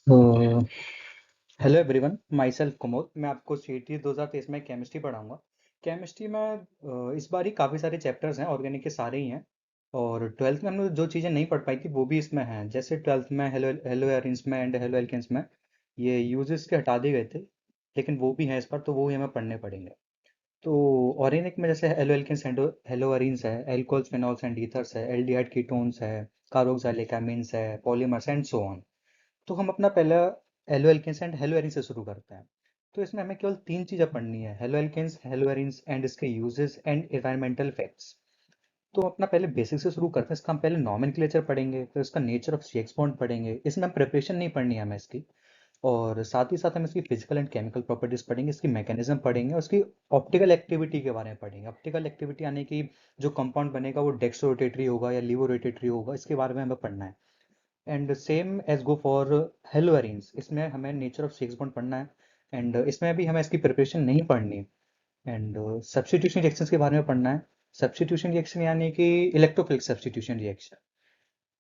Hello everyone, my self Kumod. मैं आपको CET 2023 में केमिस्ट्री पढ़ाऊंगा। केमिस्ट्री में इस बार ही काफ़ी सारे चैप्टर्स हैं, ऑर्गेनिक के सारे ही हैं। और ट्वेल्थ में हमने जो चीज़ें नहीं पढ़ पाई थी वो भी इसमें हैं। जैसे ट्वेल्थ में हेलो हेलो एरिन्स में एंड हेलो एल्केन्स में ये यूजेस के हटा दिए गए थे, लेकिन वो भी हैं इस बार, तो वो ही हमें पढ़ने पड़ेंगे। तो ऑर्गेनिक में जैसे halo alkanes and halo arenes है, एल्कोहल्स फिनॉल्स एंड ईथर्स है, एल्डिहाइड कीटोन्स है, कार्बोक्सिलिक एमीन्स है, पॉलीमर्स एंड सो ऑन। तो हम अपना पहला halo alkanes and halo arene से शुरू करते हैं। तो इसमें हमें केवल तीन चीज़ें पढ़नी है: halo alkanes, halo arenes and इसके यूजेस एंड एनवायरमेंटल फैक्ट्स। तो अपना पहले बेसिक से शुरू करते हैं। इसका हम पहले नॉमेनक्लेचर पढ़ेंगे, फिर इसका नेचर ऑफ CH बॉन्ड पढ़ेंगे। इसमें हम प्रिपरेशन नहीं पढ़नी है हमें इसकी। और साथ ही साथ हम इसकी फिजिकल एंड केमिकल प्रॉपर्टीज पढ़ेंगे, इसकी मैकेनिज्म पढ़ेंगे, और उसकी ऑप्टिकल एक्टिविटी के बारे में पढ़ेंगे। ऑप्टिकल एक्टिविटी यानी कि जो कंपाउंड बनेगा वो डेक्स्ट्रो रोटेटरी होगा या लीवो रोटेटरी होगा, इसके बारे में हमें पढ़ना है। And same as go for halo arenes, इसमें हमें नेचर ऑफ सिक्स बॉन्ड पढ़ना है। एंड इसमें भी हमें इसकी प्रिपरेशन नहीं पढ़नी है। एंड सब्स्टिट्यूशन रिएक्शंस के बारे में पढ़ना है। सब्स्टिट्यूशन रिएक्शन यानी कि इलेक्ट्रोफिलिक सब्स्टिट्यूशन रिएक्शन।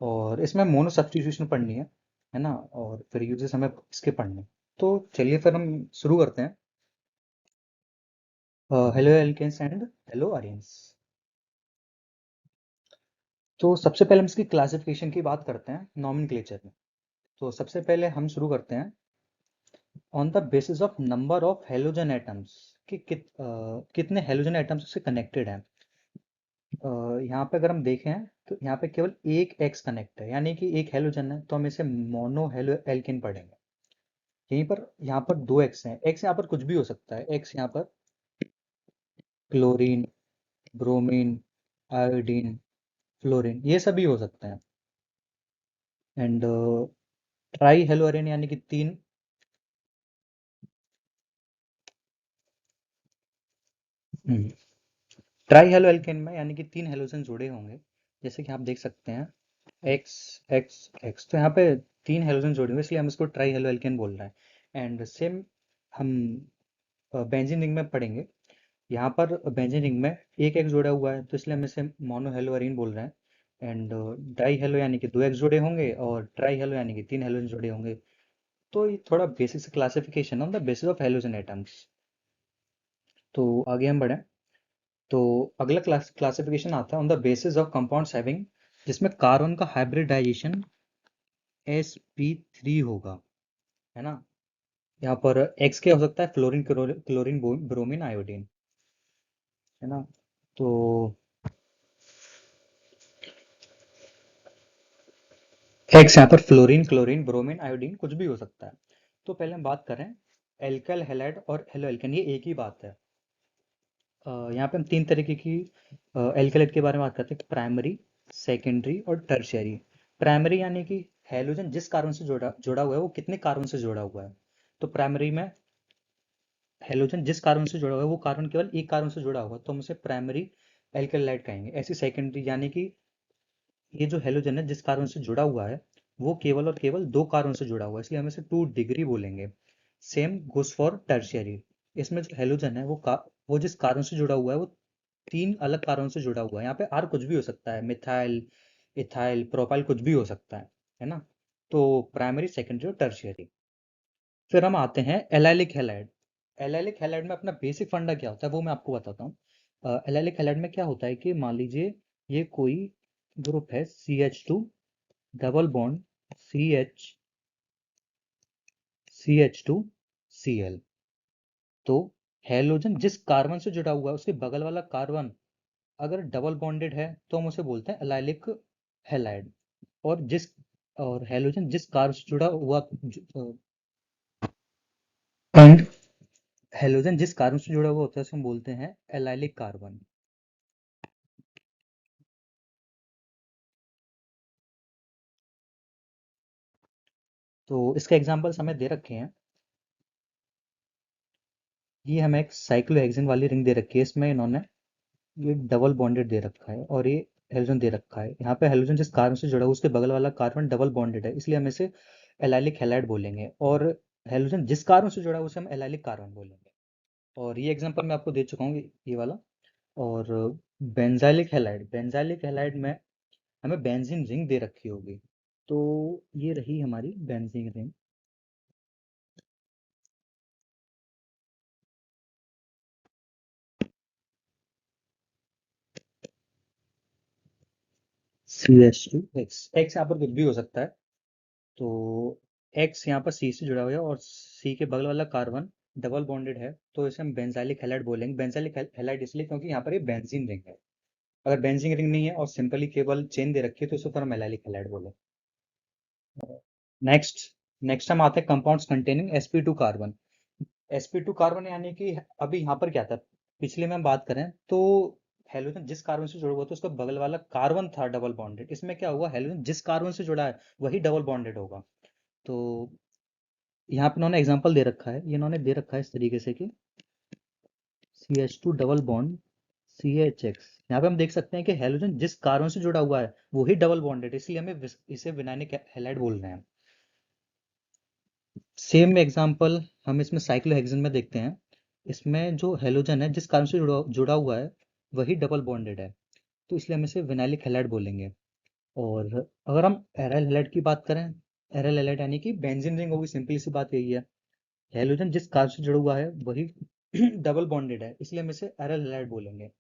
और इसमें मोनो सब्स्टिट्यूशन पढ़नी है ना। और फिर यूजेस हमें इसके पढ़ने हैं। तो चलिए फिर हम शुरू करते हैं। Halo alkanes and halo arenes. तो सबसे पहले हम इसकी क्लासिफिकेशन की बात करते हैं नॉमेनक्लेचर में। तो सबसे पहले हम शुरू करते हैं on the basis of number of halogen atoms, कि कितने हेलोजन एटम्स से कनेक्टेड हैं। यहाँ पे अगर हम देखें तो यहाँ पे केवल एक एक्स कनेक्ट है, यानी कि एक हेलोजन है, तो हम इसे मोनो हेलो एल्केन पढ़ेंगे। यहीं पर यहाँ पर दो एक्स हैं। एक्स यहाँ पर कुछ भी हो सकता है। एक्स यहाँ पर क्लोरीन, ब्रोमीन, आयोडीन, फ्लोरीन, ये सभी हो सकते हैं। एंड ट्राई हेलो अरेन यानी कि तीन। ट्राई हेलो एल्केन में यानी कि तीन हेलोजन जुड़े होंगे, जैसे कि आप देख सकते हैं एक्स एक्स एक्स। तो यहाँ पे तीन हेलोजन जोड़े हुए, इसलिए हम इसको ट्राई हेलो एल्केन बोल रहे हैं। एंड सेम हम बेंजीन रिंग में पढ़ेंगे। यहाँ पर बेंजीन रिंग में एक एक्स जोड़ा हुआ है, तो इसलिए हम इसे मोनो हेलो अरीन बोल रहे हैं। एंड डाई हेलो यानी कि दो एक्स जोड़े होंगे, और ट्राई हेलो यानी कि तीन हेलोजन जोड़े होंगे। तो ये थोड़ा basic classification on the basis of halogen atoms. तो आगे हम बढ़ें। तो अगला क्लासिफिकेशन आता है on the basis of compounds having, जिसमें कार्बन का हाइब्रिडाइजेशन sp3 होगा, है ना। यहाँ पर एक्स क्या हो सकता है? फ्लोरीन, क्लोरीन, ब्रोमीन, आयोडीन, है ना। तो एक्स यहाँ पर फ्लोरीन, क्लोरीन, ब्रोमीन, आयोडीन कुछ भी हो सकता है। तो पहले हम बात करें एल्काइल हैलाइड और हेलो एल्केन, ये एक ही बात है। यहाँ पे हम तीन तरीके की एल्केलाइड के बारे में बात करते हैं: प्राइमरी, सेकेंडरी और टर्शियरी। प्राइमरी यानी कि हैलोजन जिस कार्बन से जुड़ा जुड़ा हुआ है वो कितने कार्बन से जुड़ा हुआ है। तो प्राइमरी में हैलोजन जिस कार्बन से जुड़ा हुआ है वो कार्बन केवल एक कार्बन से जुड़ा हुआ है, तो हम उसे प्राइमरी एल्केलाइड कहेंगे। ऐसी सेकेंडरी यानी कि ये जो हैलोजन है जिस कार्बन से जुड़ा हुआ है वो केवल और केवल दो कार्बन से जुड़ा हुआ है, इसलिए हम इसे 2 डिग्री बोलेंगे। Same goes for tertiary. इसमें जो हैलोजन है वो जिस कार्बन से जुड़ा हुआ है वो तीन अलग कार्बन से जुड़ा हुआ है। यहाँ पे आर कुछ भी हो सकता है, मिथाइल, इथाइल, प्रोपाइल, कुछ भी हो सकता है ना। तो प्राइमरी, सेकेंडरी और टर्शियरी। फिर हम आते हैं एलाइलिक हैलाइड। एलाइलिक हैलाइड में अपना बेसिक फंडा क्या होता है वो मैं आपको बताता हूँ। एलाइलिक हैलाइड में क्या होता है कि मान लीजिए ये कोई ग्रुप है CH2 डबल बॉन्ड CH2Cl। तो हैलोजन जिस कार्बन से जुड़ा हुआ है उसके बगल वाला कार्बन अगर डबल बॉन्डेड है तो हम उसे बोलते हैं एलाइलिक हैलाइड। और जिस और हैलोजन जिस कार्बन से जुड़ा हुआ एंड हैलोजन जिस कार्बन से जुड़ा हुआ होता है उसे हम बोलते हैं एलाइलिक कार्बन। तो इसके एग्जांपल्स हमें दे रखे हैं। ये हमें एक साइक्लोहेक्सेन वाली रिंग दे रखी है, इसमें इन्होंने ये डबल बॉन्डेड दे रखा है और ये हेलोजन दे रखा है। यहाँ पे हेलोजन जिस कार्बन से जुड़ा है उसके बगल वाला कार्बन डबल बॉन्डेड है, इसलिए हम इसे एलाइलिक हैलाइड बोलेंगे। और हेलोजन जिस कार्बन से जुड़ा है उसे हम एलाइलिक कार्बन बोलेंगे। और ये एग्जांपल मैं आपको दे चुका हूँ, ये वाला। और बेंजाइलिक हैलाइड में हमें बेंजीन रिंग दे रखी होगी। तो ये रही हमारी बेंजीन रिंग। CH2X, X यहाँ पर कुछ भी हो सकता है। तो X यहाँ पर C से जुड़ा हुआ है और C के बगल वाला कार्बन डबल बॉन्डेड है, तो इसे हम बेंजाइलिक हैलाइड बोलेंगे। बेंजाइलिक हैलाइड इसलिए क्योंकि यहाँ पर ये बेंजीन रिंग है। अगर बेंजीन रिंग नहीं है और सिंपली केवल चेन दे रखी है तो इसे फिर हम एलाइलिक हैलाइड बोलें। नेक्स्ट नेक्स्ट हम आते हैं compounds containing sp2 carbon. sp2 carbon यानी कि अभी यहाँ पर क्या था, पिछले में हम बात करें तो हेलोजन जिस कार्बन से जुड़ा हुआ था उसका बगल वाला कार्बन था डबल बॉन्डेड। इसमें क्या हुआ, हेलोजन जिस कार्बन से जुड़ा है वही डबल बॉन्डेड होगा। तो यहाँ पे इन्होंने एग्जांपल दे रखा है, ये इन्होंने दे रखा है इस तरीके से कि CH2 डबल बॉन्ड CHX। यहाँ पे हम देख सकते हैं कि हेलोजन जिस कार्बन से जुड़ा हुआ है वही डबल बॉन्डेड, इसलिए हमें इसे विनायलिक हैलाइड बोल रहे हैं। सेम एग्जांपल हम इसमें साइक्लोहेक्सेन में देखते हैं। इसमें जो हेलोजन है जिस कार्बन से जुड़ा हुआ है वही डबल बॉन्डेड है, तो इसलिए हम इसे विनाइलिक हैलाइड बोलेंगे। और अगर हम एराइल हैलाइड की बात करें, एराइल हैलाइड यानी कि बेंजीन रिंग होगी, सिंपली सी बात यही है। हेलोजन जिस कार्बन से जुड़ा हुआ है वही डबल बॉन्डेड है, इसलिए हम इसे एराइल हैलाइड बोलेंगे।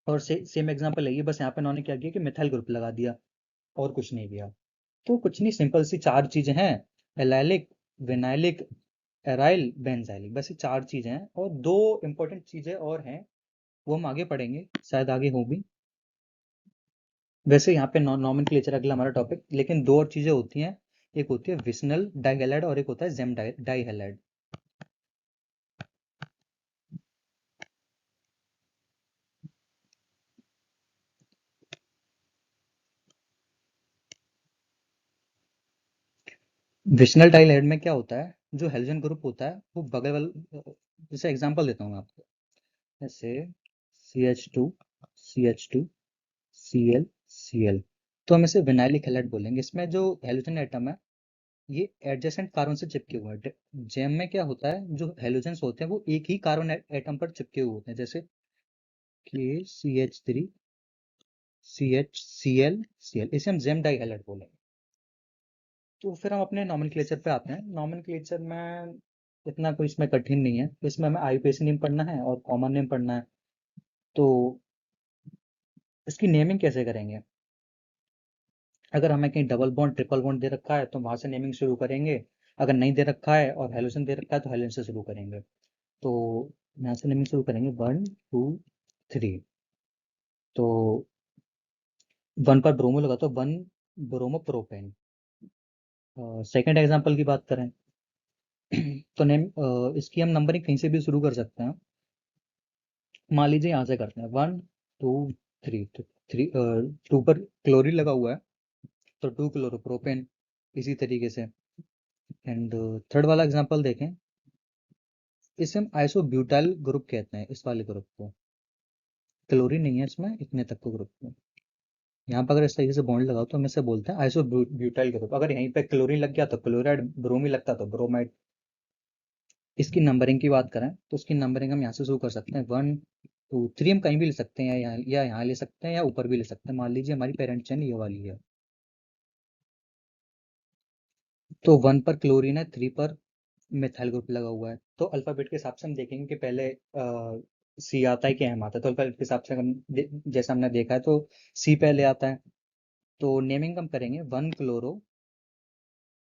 और सेम एग्जांपल है ये, बस यहाँ पे इन्होंने क्या किया कि मिथाइल ग्रुप लगा दिया और कुछ नहीं किया। तो कुछ नहीं, सिंपल सी चार चीजें हैं, एलाइलिक, विनाइलिक, एराइल, बेंजाइलिक, बस ये चार चीजें हैं। और दो इंपॉर्टेंट चीजें और हैं, वो हम आगे पढ़ेंगे, शायद आगे हो भी। वैसे यहाँ पे नॉमेनक्लेचर अगला हमारा टॉपिक, लेकिन दो और चीजें होती हैं, एक होती है विस्नल डाइहैलाइड और एक होता है जेम डाइहैलाइड। विस्नल डाइहैलाइड में क्या होता है, जो हेलोजन ग्रुप होता है वो बगल वाला, जैसे एग्जांपल देता हूँ मैं आपको, जैसे CH2 CH2 Cl Cl, तो हम इसे विनाइलिक हैलाइड बोलेंगे। इसमें जो हेलोजन एटम है ये एडजेसेंट कार्बन से चिपके हुए हैं। जेम में क्या होता है, जो हेलोजेंस होते हैं वो एक ही कार्बन एटम पर चिपके हुए होते हैं, जैसे KCH3 CHCl Cl, इसे हम जेम डाई हैलाइड बोलेंगे। तो फिर हम अपने नॉमेनक्लेचर पे आते हैं। नॉमेनक्लेचर में इतना कोई इसमें कठिन नहीं है, इसमें हमें आईयूपीएसी नेम पढ़ना है और कॉमन नेम पढ़ना है। तो इसकी नेमिंग कैसे करेंगे, अगर हमें कहीं डबल बॉन्ड ट्रिपल बॉन्ड दे रखा है तो वहां से नेमिंग शुरू करेंगे, अगर नहीं दे रखा है और हेलोजन दे रखा है तो हेलोजन से शुरू करेंगे। तो यहाँ से नेमिंग शुरू करेंगे 1 2 3। तो 1 पर ब्रोमो लगा तो 1 ब्रोमो प्रोपेन। सेकेंड एग्जांपल की बात करें तो इसकी हम नंबरिंग कहीं से भी शुरू कर सकते हैं। मान लीजिए यहाँ से करते हैं 1 2 3, तो 2 पर क्लोरीन लगा हुआ है तो 2 क्लोरोप्रोपेन, इसी तरीके से। एंड थर्ड वाला एग्जांपल देखें, इसे हम आइसोब्यूटाइल ग्रुप कहते हैं, इस वाले ग्रुप को। क्लोरीन नहीं है इसमें, इतने तक को ग्रुप को। यहाँ पर अगर इस तरीके से बॉन्ड लगाओ तो हम इसे बोलते हैं आइसोब्यूटाइल ग्रुप। अगर यहीं पे क्लोरीन लग गया तो क्लोराइड, ब्रोमीन लगता तो ब्रोमाइड। इसकी नंबरिंग की बात करें तो इसकी नंबरिंग हम यहाँ से शुरू कर सकते हैं 1 2 3, हम कहीं भी ले सकते हैं, या यहाँ ले सकते हैं या ऊपर भी ले सकते हैं। मान लीजिए हमारी पेरेंट चेन ये वाली है, तो 1 पर क्लोरीन है, 3 पर मिथाइल ग्रुप लगा हुआ है। तो अल्फाबेट के हिसाब से हम देखेंगे कि पहले सी आता है कि एम आता है। तो अल्फाबेट के हिसाब से हम जैसा हमने देखा है तो सी पहले आता है। तो नेमिंग हम करेंगे 1 क्लोरो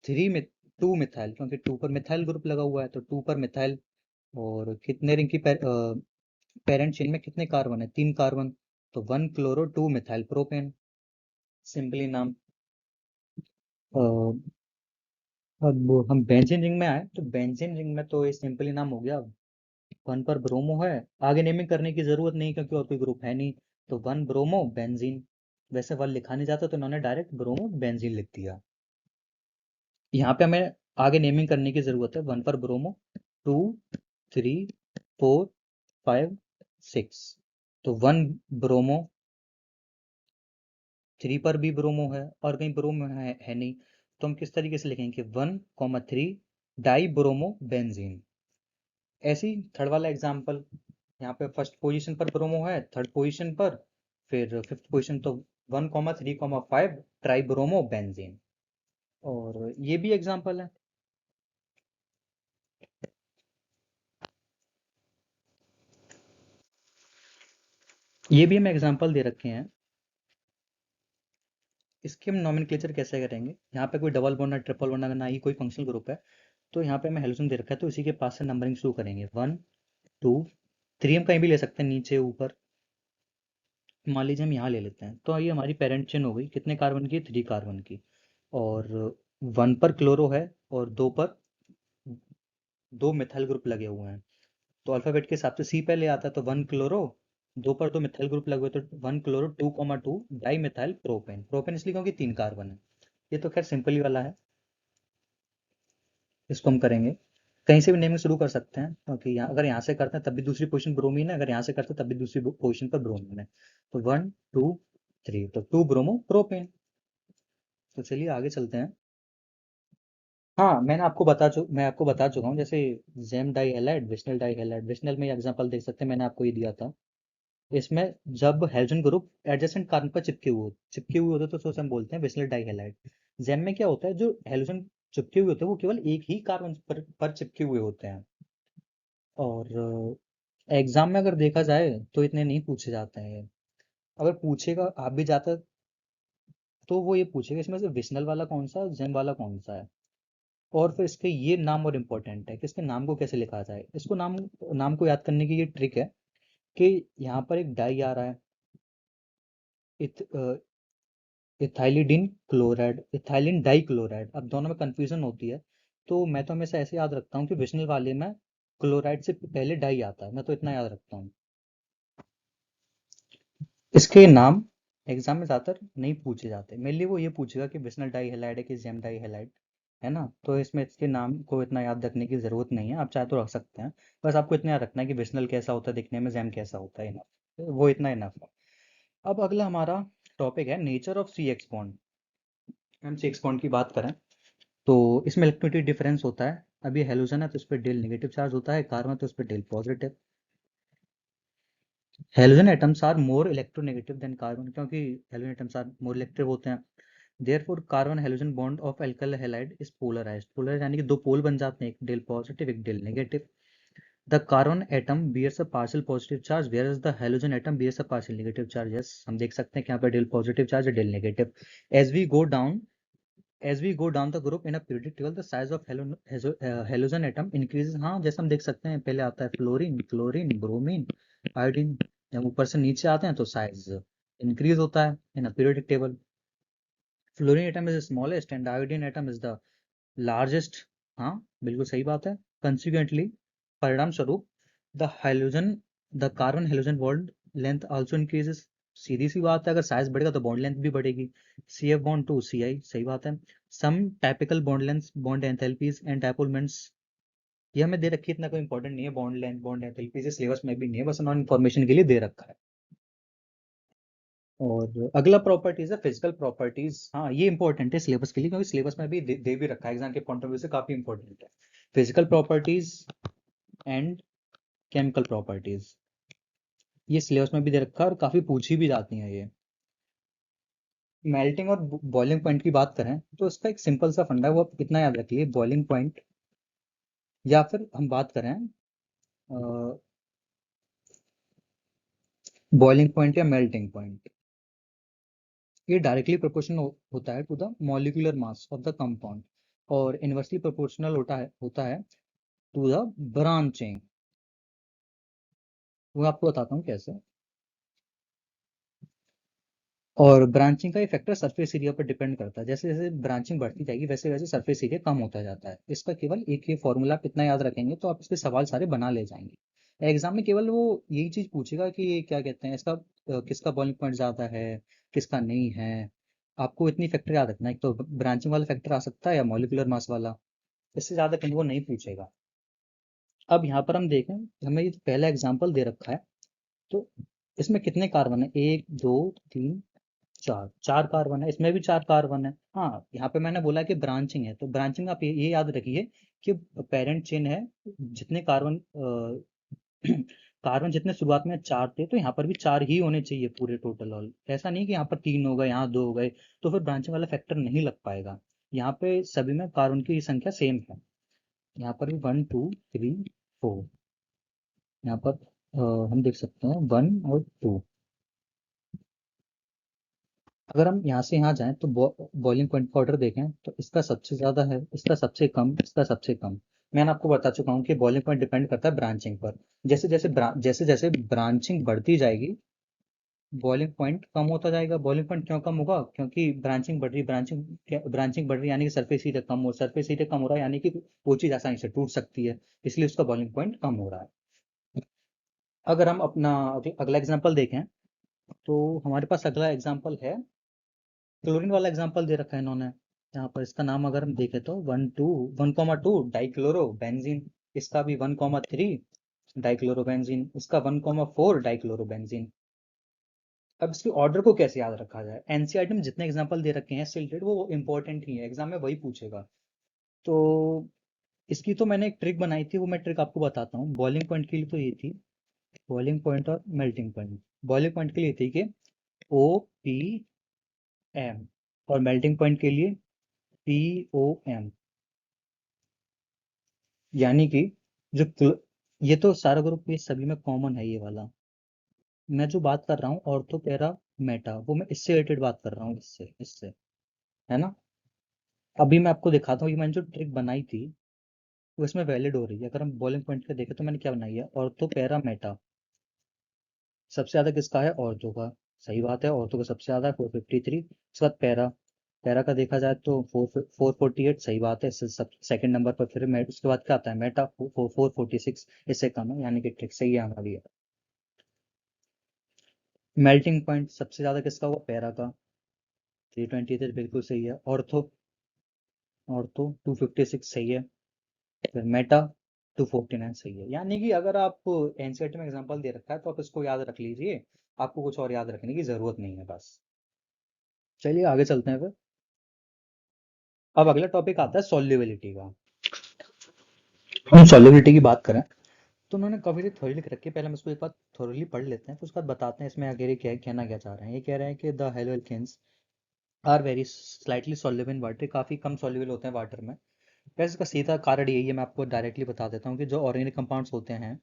3 मिथ 2 मिथाइल, क्योंकि 2 पर मिथाइल ग्रुप लगा हुआ है तो 2 पर मिथाइल। और कितने रिंग की पेरेंट चेन में कितने कार्बन है, 3 कार्बन, तो 1 क्लोरो 2 मिथाइल प्रोपेन, सिंपली नाम। अ, अब हम बेंजीन रिंग में आए तो बेंजीन रिंग में तो ये सिंपली नाम हो गया, 1 पर ब्रोमो है, आगे नेमिंग करने की जरूरत नहीं क्योंकि और कोई ग्रुप है नहीं, तो 1 ब्रोमो बेंजीन। वैसे 1 लिखा नहीं जाता तो उन्होंने डायरेक्ट ब्रोमो बेंजीन लिख दिया। यहाँ पे हमें आगे नेमिंग करने की जरूरत है, 1 पर ब्रोमो 2 3 4 5 6, तो 1 ब्रोमो, 3 पर भी ब्रोमो है और कहीं ब्रोमो है नहीं, तो हम किस तरीके से लिखेंगे 1 3 डाई ब्रोमो बेंजीन। ऐसे ही थर्ड वाला एग्जाम्पल, यहाँ पे फर्स्ट पोजीशन पर ब्रोमो है, थर्ड पोजीशन पर, फिर फिफ्थ पोजीशन, तो 1 3 5 ट्राई ब्रोमो बेंजीन। और ये भी एग्जाम्पल है, ये भी हमें एग्जाम्पल दे रखे हैं। इसकी हम नॉमेनक्लेचर कैसे करेंगे? यहाँ पे कोई डबल बॉन्ड ना ट्रिपल बॉन्ड ना ही कोई फंक्शनल ग्रुप है, तो यहाँ पे हमें हेलोजन दे रखा है, तो इसी के पास से नंबरिंग शुरू करेंगे। 1 2 3 हम कहीं भी ले सकते हैं, नीचे ऊपर। मान लीजिए हम यहाँ ले लेते हैं, तो ये हमारी पेरेंट चेन हो गई, कितने कार्बन की? 3 कार्बन की। और 1 पर क्लोरो है और 2 पर 2 मिथाइल ग्रुप लगे हुए हैं, तो अल्फाबेट के हिसाब से सी पहले आता है, तो 1 क्लोरो, 2 पर 2 मिथाइल ग्रुप लगे हुए, तो 1 chloro 2,2 di methyl propane. Propane इसलिए क्योंकि 3 कार्बन है। ये तो खैर सिंपल ही वाला है, इसको हम करेंगे। कहीं से भी नेमिंग शुरू कर सकते हैं, क्योंकि यहाँ अगर यहाँ से करते हैं तब भी दूसरी पोजीशन ब्रोमीन है, अगर यहाँ से करते हैं तब भी दूसरी पोजीशन पर ब्रोमीन है। तो 1 2 3, तो 2 ब्रोमो प्रोपेन। तो चलिए आगे चलते हैं। हाँ, मैं आपको बता चुका हूँ, जैसे gem dihalide, vicinal dihalide, vicinal में एग्जांपल देख सकते हैं, मैंने आपको ये दिया था। इसमें जब हाइड्रोजन ग्रुप एडजेसेंट कार्बन पर चिपके हुए होते तो उसे हम बोलते हैं विस्नल डाई हैलाइड। जेम में क्या होता है, जो हाइड्रोजन चिपके हुए होते हैं वो केवल एक ही कार्बन पर चिपके हुए होते हैं। और एग्जाम में अगर देखा जाए तो इतने नहीं पूछे जाते हैं। अगर पूछेगा आप भी जाता, तो वो ये पूछेगा इसमें से विस्नल वाला कौन सा है, जेम वाला कौन सा है। और फिर इसके ये नाम और इम्पोर्टेंट है कि इसके नाम को कैसे लिखा जाए। इसको नाम नाम को याद करने की ये ट्रिक है कि यहाँ पर एक डाई आ रहा है, इत, ethylidene chloride, ethylene di chloride, अब दोनों में कंफ्यूजन होती है। तो मैं तो हमेशा ऐसे याद रखता हूँ कि विष्णु वाले में क्लोराइड से पहले डाई आता है, मैं तो इतना याद रखता हूँ। इसके नाम एग्जाम में ज़्यादातर नहीं पूछे जाते, मेनली वो ये पूछेगा कि विस्नल डाई हैलाइड है कि जेम डाई हैलाइड है ना। तो इसमें इसके नाम को इतना याद रखने की ज़रूरत नहीं है, आप चाहे तो रख सकते हैं। बस आपको इतना याद रखना है कि विस्नल कैसा होता है दिखने में, जेम कैसा होता है, इनफ, वो इतना इनफ है। अब अगला हमारा टॉपिक है nature of C X bond. हम सी एक्स बॉन्ड की बात करें तो इसमें इलेक्ट्रोनेगेटिव डिफरेंस होता है। अब ये हेलोजन है तो इस पर डेल नेगेटिव चार्ज होता है, कार्बन तो इस पर del positive. Halogen atoms are more electronegative than carbon, क्योंकि halogen atoms are more electric होते हैं। Therefore carbon halogen bond of alkyl halide is polarized. Polar यानी कि दो पोल बन जाते हैं, एक डेल पॉजिटिव एक del negative. The carbon atom bears a partial positive charge whereas the halogen atom bears a partial negative charge। yes, हम देख सकते हैं कि यहाँ पे डेल पॉजिटिव चार्ज है del negative. as we go down as we go down the group in a periodic table the size of halogen atom increases। हाँ, जैसे हम देख सकते हैं पहले आता है फ्लोरीन, क्लोरीन, ब्रोमीन, आयोडीन। जब ऊपर से नीचे आते हैं तो साइज इंक्रीज होता है in a periodic table. Fluorine atom is smallest and iodine atom is the largest. हाँ, बिल्कुल सही बात है। कंसिक्वेंटली, परिणाम स्वरूप, the hydrogen the carbon hydrogen bond length also increases. सीधी सी बात है, अगर साइज बढ़ेगा तो बॉन्ड लेंथ भी बढ़ेगी। C F bond to C I, सही बात है। Some typical bond length, bond enthalpies and dipole moments, ये हमें दे रखी है, इतना कोई इंपॉर्टेंट नहीं है। Bond length bond enthalpies syllabus में भी नहीं है, बस नॉन इन्फॉर्मेशन के लिए दे रखा है। और अगला प्रॉपर्टीज है फिजिकल प्रॉपर्टीज। हाँ, ये इंपॉर्टेंट है सिलेबस के लिए, क्योंकि सिलेबस में भी दे भी रखा है, एग्जाम के पॉइंट ऑफ व्यू से काफी इंपॉर्टेंट है। Physical properties and chemical properties, ये सिलेबस में भी दे रखा है और काफी पूछी भी जाती हैं ये। मेल्टिंग और बॉइलिंग पॉइंट की बात करें तो इसका एक सिंपल सा फंडा है, वो आप इतना याद रखिए। बॉइलिंग पॉइंट, या फिर हम बात करें बॉइलिंग पॉइंट या मेल्टिंग पॉइंट, ये डायरेक्टली प्रोपोर्शनल होता है to the molecular mass of the compound, और इनवर्सली प्रोपोर्शनल होता है टू द ब्रांचिंग। वो आपको बताता हूँ कैसे। और ब्रांचिंग का ये फैक्टर सरफेस एरिया पर डिपेंड करता है, जैसे जैसे ब्रांचिंग बढ़ती जाएगी वैसे वैसे सरफेस एरिया कम होता जाता है। इसका केवल एक ही फॉर्मूला आप इतना याद रखेंगे तो आप इसके सवाल सारे बना ले जाएंगे। एग्जाम में केवल वो यही चीज पूछेगा कि ये क्या कहते हैं इसका, किसका बॉइलिंग पॉइंट ज्यादा है, किसका नहीं है। आपको इतनी फैक्टर याद रखना है, एक तो ब्रांचिंग वाला फैक्टर आ सकता है या मॉलिक्यूलर मास वाला, इससे ज्यादा कहीं वो नहीं पूछेगा। अब यहाँ पर हम देखें, हमें ये पहला एग्जाम्पल दे रखा है, तो इसमें कितने कार्बन है? एक, दो, तीन, चार। चार कार्बन है, इसमें भी चार कार्बन है। हाँ, यहाँ पे मैंने बोला कि ब्रांचिंग है, तो ब्रांचिंग आप ये याद रखिए कि पेरेंट चेन है, जितने कार्बन कार्बन जितने शुरुआत में चार थे, तो यहाँ पर भी चार ही होने चाहिए पूरे टोटल ऑल। ऐसा नहीं कि यहाँ पर तीन हो गए यहाँ दो हो गए, तो फिर ब्रांचिंग वाला फैक्टर नहीं लग पाएगा। यहाँ पे सभी में कार्बन की संख्या सेम है। यहाँ पर भी 1 2 3 4, यहाँ पर हम देख सकते हैं 1 और 2। अगर हम यहाँ से यहाँ जाएं तो बॉइलिंग पॉइंट का ऑर्डर देखें तो इसका सबसे ज़्यादा है, इसका सबसे कम, इसका सबसे कम। मैंने आपको बता चुका हूँ कि बॉइलिंग पॉइंट डिपेंड करता है ब्रांचिंग पर। जैसे जैसे ब्रांचिंग बढ़ती जाएगी, बॉइलिंग पॉइंट कम होता जाएगा। बॉइलिंग पॉइंट क्यों कम होगा? क्योंकि ब्रांचिंग बढ़ रही, ब्रांचिंग बढ़ रही यानी कि सरफेस एरिया कम हो, सरफेस एरिया कम हो रहा है यानी कि वो चीज़ आसानी से टूट सकती है, इसलिए उसका बॉइलिंग पॉइंट कम हो रहा है। अगर हम अपना अगला एग्जाम्पल देखें तो हमारे पास अगला एग्जाम्पल है, क्लोरीन वाला एग्जाम्पल दे रखा है इन्होंने। यहाँ पर इसका नाम अगर हम देखें तो 1,2 डाइक्लोरो बेंजीन, इसका भी 1,3 डाइक्लोरो बेंजीन, इसका 1,4 डाइक्लोरो बेंजीन। अब इसके ऑर्डर को कैसे याद रखा जाए? एनसीईआरटी में जितने एग्जाम्पल दे रखे हैं इससे रिलेटेड वो इंपॉर्टेंट ही है, एग्जाम में वही पूछेगा। तो इसकी तो मैंने एक ट्रिक बनाई थी, वो मैं ट्रिक आपको बताता हूँ। बॉइलिंग पॉइंट के लिए तो ये थी, बॉइलिंग पॉइंट और मेल्टिंग पॉइंट। बॉइलिंग पॉइंट के लिए थी कि OPM, और मेल्टिंग पॉइंट के लिए POM। यानी कि ये तो सारा ग्रुप ये सभी में कॉमन है ये वाला। मैं जो बात कर रहा हूँ ऑर्थो पैरा मेटा, वो मैं इससे रिलेटेड बात कर रहा हूँ, इससे इससे, है ना। अभी मैं आपको दिखाता हूँ, ये मैंने जो ट्रिक बनाई थी वो इसमें वैलिड हो रही है। अगर हम बॉइलिंग पॉइंट का देखें तो मैंने क्या बनाई है, ऑर्थो पैरा मेटा। सबसे ज्यादा किसका है? ऑर्थो का। सही बात है, ऑर्थो का सबसे ज्यादा है 453। उसके बाद पैरा, पैरा का देखा जाए तो 448। सही बात है, इससे सब सेकंड नंबर पर। फिर उसके बाद क्या आता है? मेटा 446, इससे कम है, यानी कि ट्रिक सही है हमारी। मेल्टिंग पॉइंट सबसे ज्यादा किसका हुआ? पैरा का, 323, बिल्कुल सही है। ऑर्थो, ऑर्थो 256 सही है। फिर मेटा 249 सही है। यानी कि अगर आप एनसीईआरटी में एग्जांपल दे रखा है तो आप इसको याद रख लीजिए, आपको कुछ और याद रखने की जरूरत नहीं है बस। चलिए आगे चलते हैं फिर। अब अगला टॉपिक आता है सॉल्युबिलिटी का। हम सॉल्युबिलिटी की बात करें तो उन्होंने काफी थ्योरी लिख रखी है, पहले हम इसको एक बार थोरली पढ़ लेते हैं, फिर उसके बाद बताते हैं इसमें आगे ये क्या कहना क्या चाह रहे हैं। ये कह रहे हैं कि the halo alkanes are very slightly soluble in water, काफी कम सॉल्युबल होते हैं वाटर में। वैसे इसका सीधा कारण यही है, मैं आपको डायरेक्टली बता देता हूँ कि जो ऑर्गेनिक कंपाउंड्स होते हैं,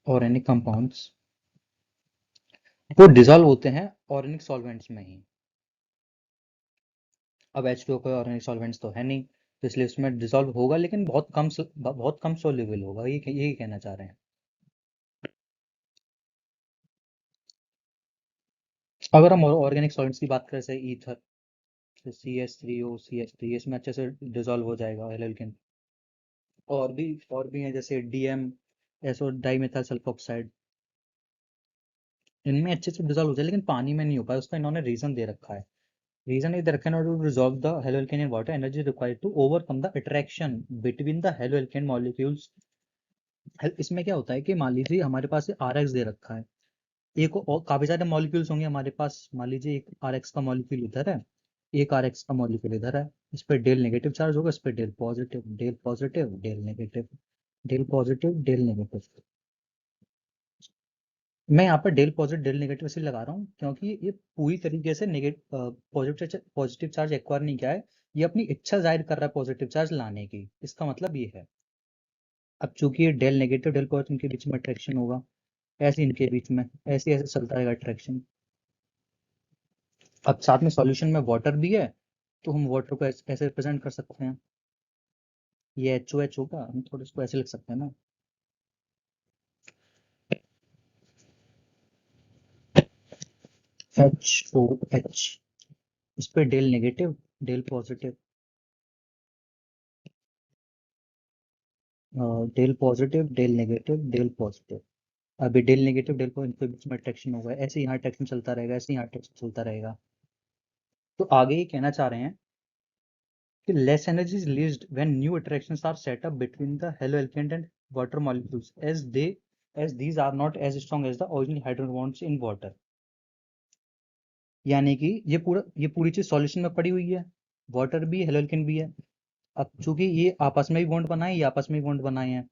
ऑर्गेनिक कंपाउंड्स वो डिजॉल्व होते हैं ऑर्गेनिक सॉल्वेंट्स में ही। अब H2O कोई ऑर्गेनिक सॉल्वेंट्स तो है नहीं, तो इसलिए उसमें डिजॉल्व होगा लेकिन बहुत कम सोल्यूबल होगा, ये यही कहना चाह रहे हैं। अगर हम ऑर्गेनिक सॉल्वेंट्स की बात करें, जैसे ईथर, CH3O, इसमें अच्छे से डिजॉल्व हो जाएगा एल्केन। और भी हैं जैसे DM, एसो डाइमेथाइल सल्फोक्साइड, इनमें अच्छे से डिजॉल्व हो जाए, लेकिन पानी में नहीं हो पाए। उसका इन्होंने रीजन दे रखा है। रीजन इज रखा है, to resolve the haloalkane in water energy required to overcome the attraction between the haloalkane molecules. इसमें क्या होता है कि मान लीजिए हमारे पास RX दे रखा है, एक और काफी सारे मॉलिक्यूल्स होंगे हमारे पास। मान लीजिए एक RX का मॉलिक्यूल इधर है, एक RX का मॉलिक्यूल इधर है। इस पर डेल नेगेटिव चार्ज होगा, इस पर del positive, del positive, del negative, del positive, del negative. मैं यहाँ पर डेल पॉजिटिव डेल नेगेटिव इसलिए लगा रहा हूँ क्योंकि ये पूरी तरीके से नेगेटिव पॉजिटिव चार्ज एक्वायर नहीं किया है, ये अपनी इच्छा जाहिर कर रहा है पॉजिटिव चार्ज लाने की, इसका मतलब ये है। अब चूंकि ये डेल नेगेटिव डेल पॉजिटिव इनके बीच में अट्रैक्शन होगा, ऐसे इनके बीच में ऐसे ऐसे चलता रहेगा अट्रैक्शन। अब साथ में सॉल्यूशन में वाटर भी है, तो हम वाटर को ऐसे रिप्रेजेंट कर सकते हैं, ये HOH होगा, हम थोड़ा इसको ऐसे लिख सकते हैं ना, HOH। इस पे del negative del positive, del positive del negative del positive. अभी डेल नेगेटिव डेल पॉजिटिव के बीच में अट्रैक्शन होगा, ऐसे यहाँ अट्रैक्शन चलता रहेगा, ऐसे यहाँ अट्रैक्शन चलता रहेगा। तो आगे ये कहना चाह रहे हैं कि less energy is released when new attractions are set up between the haloalkane and water molecules, as these are not as strong as the original hydrogen bonds in water। यानी कि ये पूरी चीज सॉल्यूशन में पड़ी हुई है, वाटर भी है हेलोअल्केन भी है। अब चूंकि ये आपस में भी बॉन्ड बनाए, ये आपस में भी बॉन्ड बनाए हैं,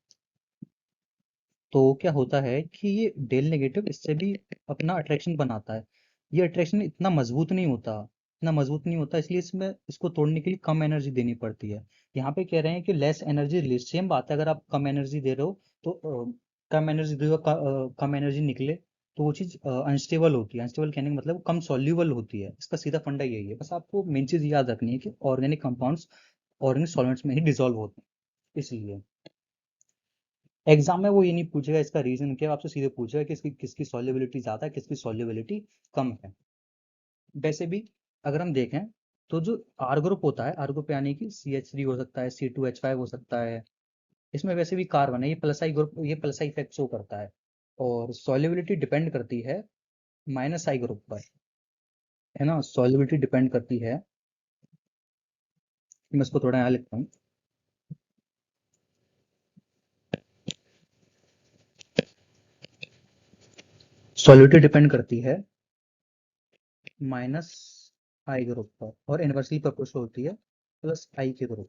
तो क्या होता है कि ये डेल नेगेटिव इससे भी अपना अट्रैक्शन बनाता है। ये अट्रैक्शन इतना मजबूत नहीं होता, इसलिए इसमें इसको तोड़ने के लिए कम एनर्जी देनी पड़ती है। यहाँ पे कह रहे हैं कि लेस एनर्जी रिलीज, सेम बात है, अगर आप कम एनर्जी दे रहे हो तो कम एनर्जी दो, कम एनर्जी निकले तो वो चीज़ अनस्टेबल होती है। अनस्टेबल कहने का मतलब कम सॉल्यूबल होती है। इसका सीधा फंडा यही है। बस आपको मेन चीज़ याद रखनी है कि ऑर्गेनिक कंपाउंड्स ऑर्गेनिक सॉल्वेंट्स में ही डिसॉल्व होते हैं। इसलिए एग्जाम में वो ये नहीं पूछेगा इसका रीजन क्या, आपसे सीधे पूछेगा कि किसकी सॉल्युबिलिटी ज़्यादा है, किसकी सॉल्युबिलिटी कम है। वैसे भी अगर हम देखें तो जो आर ग्रुप होता है, आर ग्रुप यानी कि CH3 हो सकता है, C2H5 हो सकता है। इसमें वैसे भी कार्बन है, ये प्लस आई ग्रुप, ये प्लस आई इफेक्ट शो करता है। और सॉल्युबिलिटी डिपेंड करती है माइनस आई ग्रुप पर, है ना। सॉल्युबिलिटी डिपेंड करती है, मैं इसको थोड़ा यहाँ लिखता हूँ। सॉल्युबिलिटी डिपेंड करती है माइनस आई ग्रुप पर, और इनवर्सली प्रोपोर्शनल होती है प्लस आई के ग्रुप।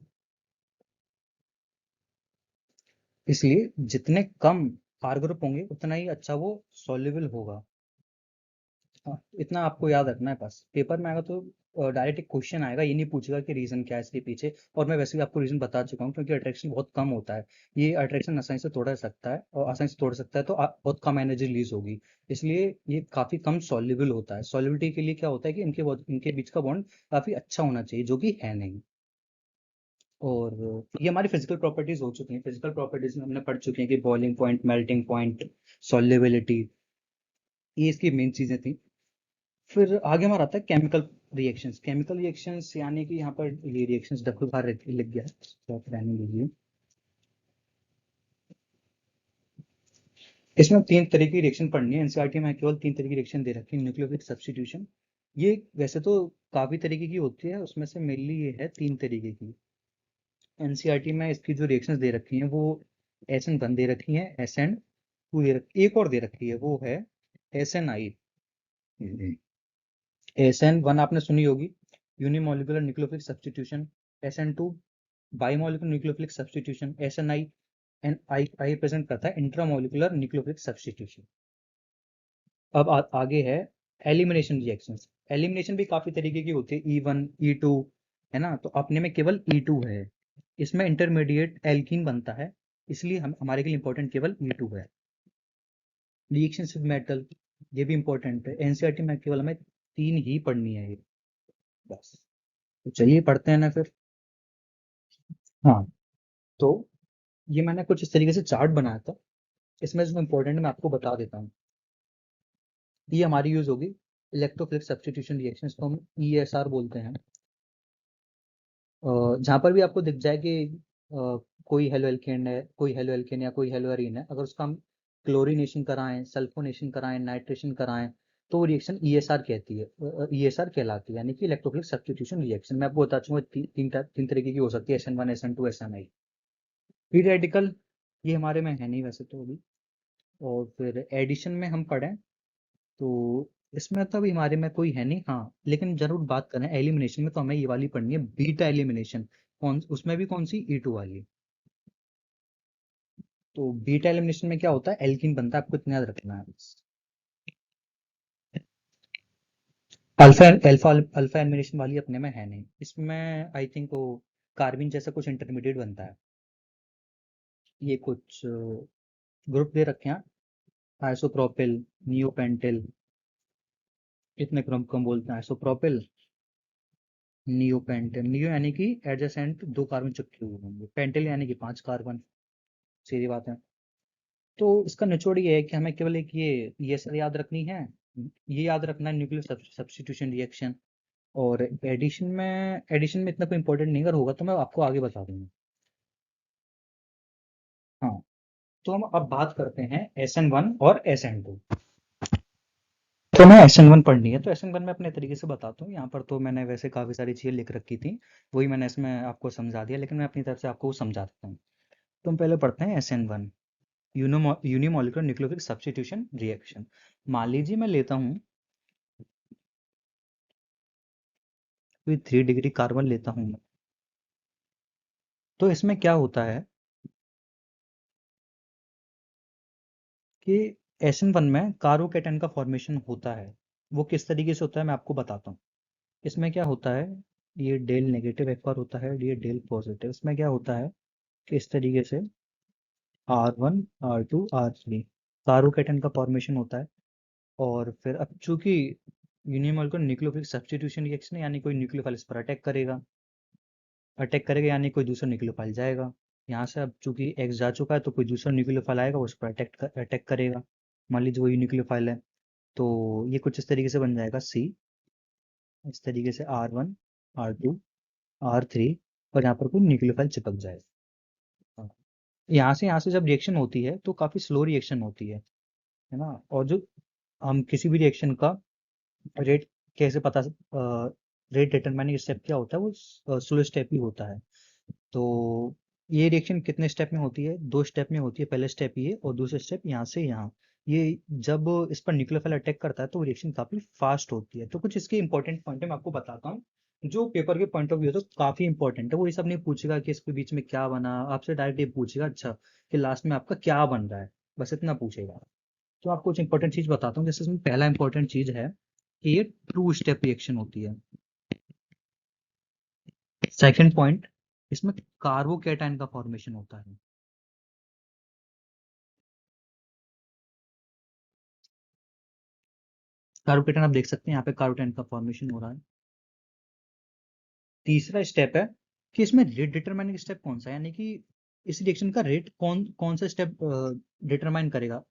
इसलिए जितने कम आर ग्रुप होंगे उतना ही अच्छा वो सॉल्युबल होगा। हाँ, इतना आपको याद रखना है। बस पेपर में आएगा तो डायरेक्ट एक क्वेश्चन आएगा, ये नहीं पूछेगा कि रीजन क्या है इसके पीछे। और मैं वैसे भी आपको रीजन बता चुका हूँ, क्योंकि अट्रैक्शन बहुत कम होता है। ये अट्रैक्शन आसानी से तोड़ा सकता है, और आसानी से तोड़ सकता है तो बहुत कम एनर्जी रिलीज होगी। इसलिए ये काफी कम सॉल्युबल होता है। सॉल्युबिलिटी के लिए क्या होता है कि इनके बीच का बॉन्ड काफी अच्छा होना चाहिए, जो कि है नहीं। और ये हमारी फिजिकल प्रॉपर्टीज हो चुकी हैं। फिजिकल प्रॉपर्टीज में हमने पढ़ चुके हैं कि boiling point, melting point, solubility, ये इसकी मेन चीजें थी। फिर आगे हमारा आता है केमिकल रिएक्शंस। केमिकल रिएक्शंस यानी कि यहाँ पर ये रिएक्शंस डब्ल्यू बाहर लिख गया है, तो आप रहने दीजिए। इसमें 3 तरह की रिएक्शन पढ़नी है। एनसीईआरटी में केवल 3 तरह की रिएक्शन दे रखी है। न्यूक्लियोफिलिक सब्स्टिट्यूशन, ये वैसे तो काफी तरीके की होती है, उसमें से मेनली ये है 3 तरीके की। एनसीईआरटी में इसकी जो रिएक्शंस दे रखी हैं वो SN1 दे रखी है, SN2 दे रखी, एक और दे रखी है, वो है SNI। SN1 आपने सुनी होगी, unimolecular nucleophilic substitution. SN2 bimolecular nucleophilic substitution. SNI and I represent करता है इंट्रामोलिकुलर न्यूक्लियोफिलिक सब्स्टिट्यूशन। अब आगे है एलिमिनेशन रिएक्शंस। एलिमिनेशन भी काफी तरीके की होती है, E1 E2, है ना। तो अपने में केवल E2 है। इसमें इंटरमीडिएट एल्कीन बनता है, इसलिए हम हमारे के लिए इंपॉर्टेंट केवल E2 है। रिएक्शन विद मेटल, ये भी इंपॉर्टेंट है। एनसीईआरटी में केवल हमें 3 ही पढ़नी है ये, बस। तो चलिए पढ़ते हैं ना फिर। हाँ, तो ये मैंने कुछ इस तरीके से चार्ट बनाया था। इसमें जो इम्पोर्टेंट मैं आपको बता देता हूँ। ये हमारी यूज होगी इलेक्ट्रोफिलिक सब्स्टिट्यूशन रिएक्शन, इसको हम ESR बोलते हैं। जहाँ पर भी आपको दिख जाए कि कोई हेलो एल्केन है, कोई हेलो एल्केन या कोई हेलो एरीन है, अगर उसका हम क्लोरीनेशन कराएं, सल्फोनेशन कराएं, नाइट्रेशन कराएं, तो वो रिएक्शन ESR कहती है, ESR कहलाती है, यानी कि इलेक्ट्रोफिलिक सब्स्टिट्यूशन रिएक्शन। मैं आपको बता चुका तीन तरीके की हो सकती है, SN1, SN2, SNI। Free radical ये हमारे में है नहीं वैसे तो अभी। और फिर एडिशन में हम पढ़ें तो इसमें तो अभी हमारे में कोई है नहीं, हाँ। लेकिन जरूर बात करें एलिमिनेशन में, तो हमें ये वाली पढ़नी है, बीटा एलिमिनेशन। कौन उसमें भी कौन सी, E2 वाली। तो बीटा एलिमिनेशन में क्या होता है, एल्कीन बनता है, आपको इतना याद रखना है बस। अल्फा अल्फा अल्फा एलिमिनेशन वाली अपने में है नहीं। इसमें आई थिंक वो कार्बिन जैसा कुछ इंटरमीडिएट बनता है। ये कुछ ग्रुप दे रखे हैं, आइसोप्रोपिल, नियोपेंटिल, इतने क्रम कम बोलते हैं, आइसोप्रोपिल, नियोपेंटिल। नियो यानी कि एडजेसेंट 2 कार्बन चिपके हुए होंगे, पेंटिल यानी कि 5 कार्बन, सीधी बात है। तो इसका निचोड़ ये है कि हमें केवल एक ये सर याद रखनी है, ये याद रखना है, न्यूक्लियर सब्स्टिट्यूशन रिएक्शन। और एडिशन में इतना कोई इंपॉर्टेंट नहीं, अगर होगा तो मैं आपको आगे बता दूंगा। हाँ, तो हम अब बात करते हैं SN1 और SN2। तो हमें SN1 पढ़नी है, तो SN1 में अपने तरीके से बताता हूँ। यहाँ पर तो मैंने वैसे काफ़ी सारी चीज़ें लिख रखी थी, वही मैंने इसमें आपको समझा दिया, लेकिन मैं अपनी तरफ से आपको समझा देता हूँ। तो हम पहले पढ़ते हैं SN1, unimolecular nucleophilic substitution reaction. मान लीजिए मैं लेता हूँ कोई 3 डिग्री कार्बन लेता हूँ मैं। तो इसमें क्या होता है कि SN1 में कार्बोकैटायन का फॉर्मेशन होता है। वो किस तरीके से होता है मैं आपको बताता हूँ। इसमें क्या होता है, ये डेल नेगेटिव एक बार होता है, ये डेल पॉजिटिव। इसमें क्या होता है कि इस तरीके से R1 R2 R3 कार्बोकेटन का फॉर्मेशन होता है। और फिर अब चूंकि यूनिमॉलिक्यूलर न्यूक्लियोफिलिक सब्स्टिट्यूशन रिएक्शन है, यानी कोई न्यूक्लियोफाइल इस पर अटैक करेगा यानी कोई दूसरा न्यूक्लियोफाइल जाएगा। यहाँ से अब चूंकि एक्स जा चुका है तो कोई दूसरा न्यूक्लियोफाइल आएगा, उस पर अटैक करेगा। मान लीजिए वही न्यूक्लियोफाइल है, तो ये कुछ इस तरीके से बन जाएगा सी। इस तरीके से R1 R2 R3, और यहाँ पर कोई न्यूक्लियोफाइल चिपक जाएगा। हाँ। यहाँ से जब रिएक्शन होती है तो काफ़ी स्लो रिएक्शन होती है ना। और जो हम किसी भी रिएक्शन का रेट कैसे रेट डिटरमाइनिंग स्टेप क्या होता है, वो स्लो स्टेप ही होता है। तो ये रिएक्शन कितने स्टेप में होती है? 2 स्टेप में होती है। पहले स्टेप ये और दूसरा स्टेप यहाँ से यहाँ। ये जब इस पर न्यूक्लियोफाइल अटैक करता है तो रिएक्शन काफ़ी फास्ट होती है। तो कुछ इसके इंपॉर्टेंट पॉइंट है, मैं आपको बताता हूँ, जो पेपर के पॉइंट ऑफ व्यू तो काफ़ी इंपॉर्टेंट है। वो ये सब नहीं पूछेगा कि इसके बीच में क्या बना, आपसे डायरेक्ट ये पूछेगा अच्छा कि लास्ट में आपका क्या बन रहा है, बस इतना पूछेगा। तो आपको कुछ इंपॉर्टेंट चीज़ बताता हूँ। जैसे इसमें पहला इंपॉर्टेंट चीज़ है कि ये टू स्टेप रिएक्शन होती है। सेकंड पॉइंट, इसमें कार्बोकैटायन का फॉर्मेशन होता है। कार्बोकैटायन आप देख सकते हैं यहाँ पे कार्बोकैटायन का फॉर्मेशन हो रहा है। तीसरा स्टेप है कि इसमें रेट डिटरमाइनिंग स्टेप कौन सा है, यानी कि इस रिएक्शन का रेट कौन कौन सा स्टेप डिटरमाइन करेगा।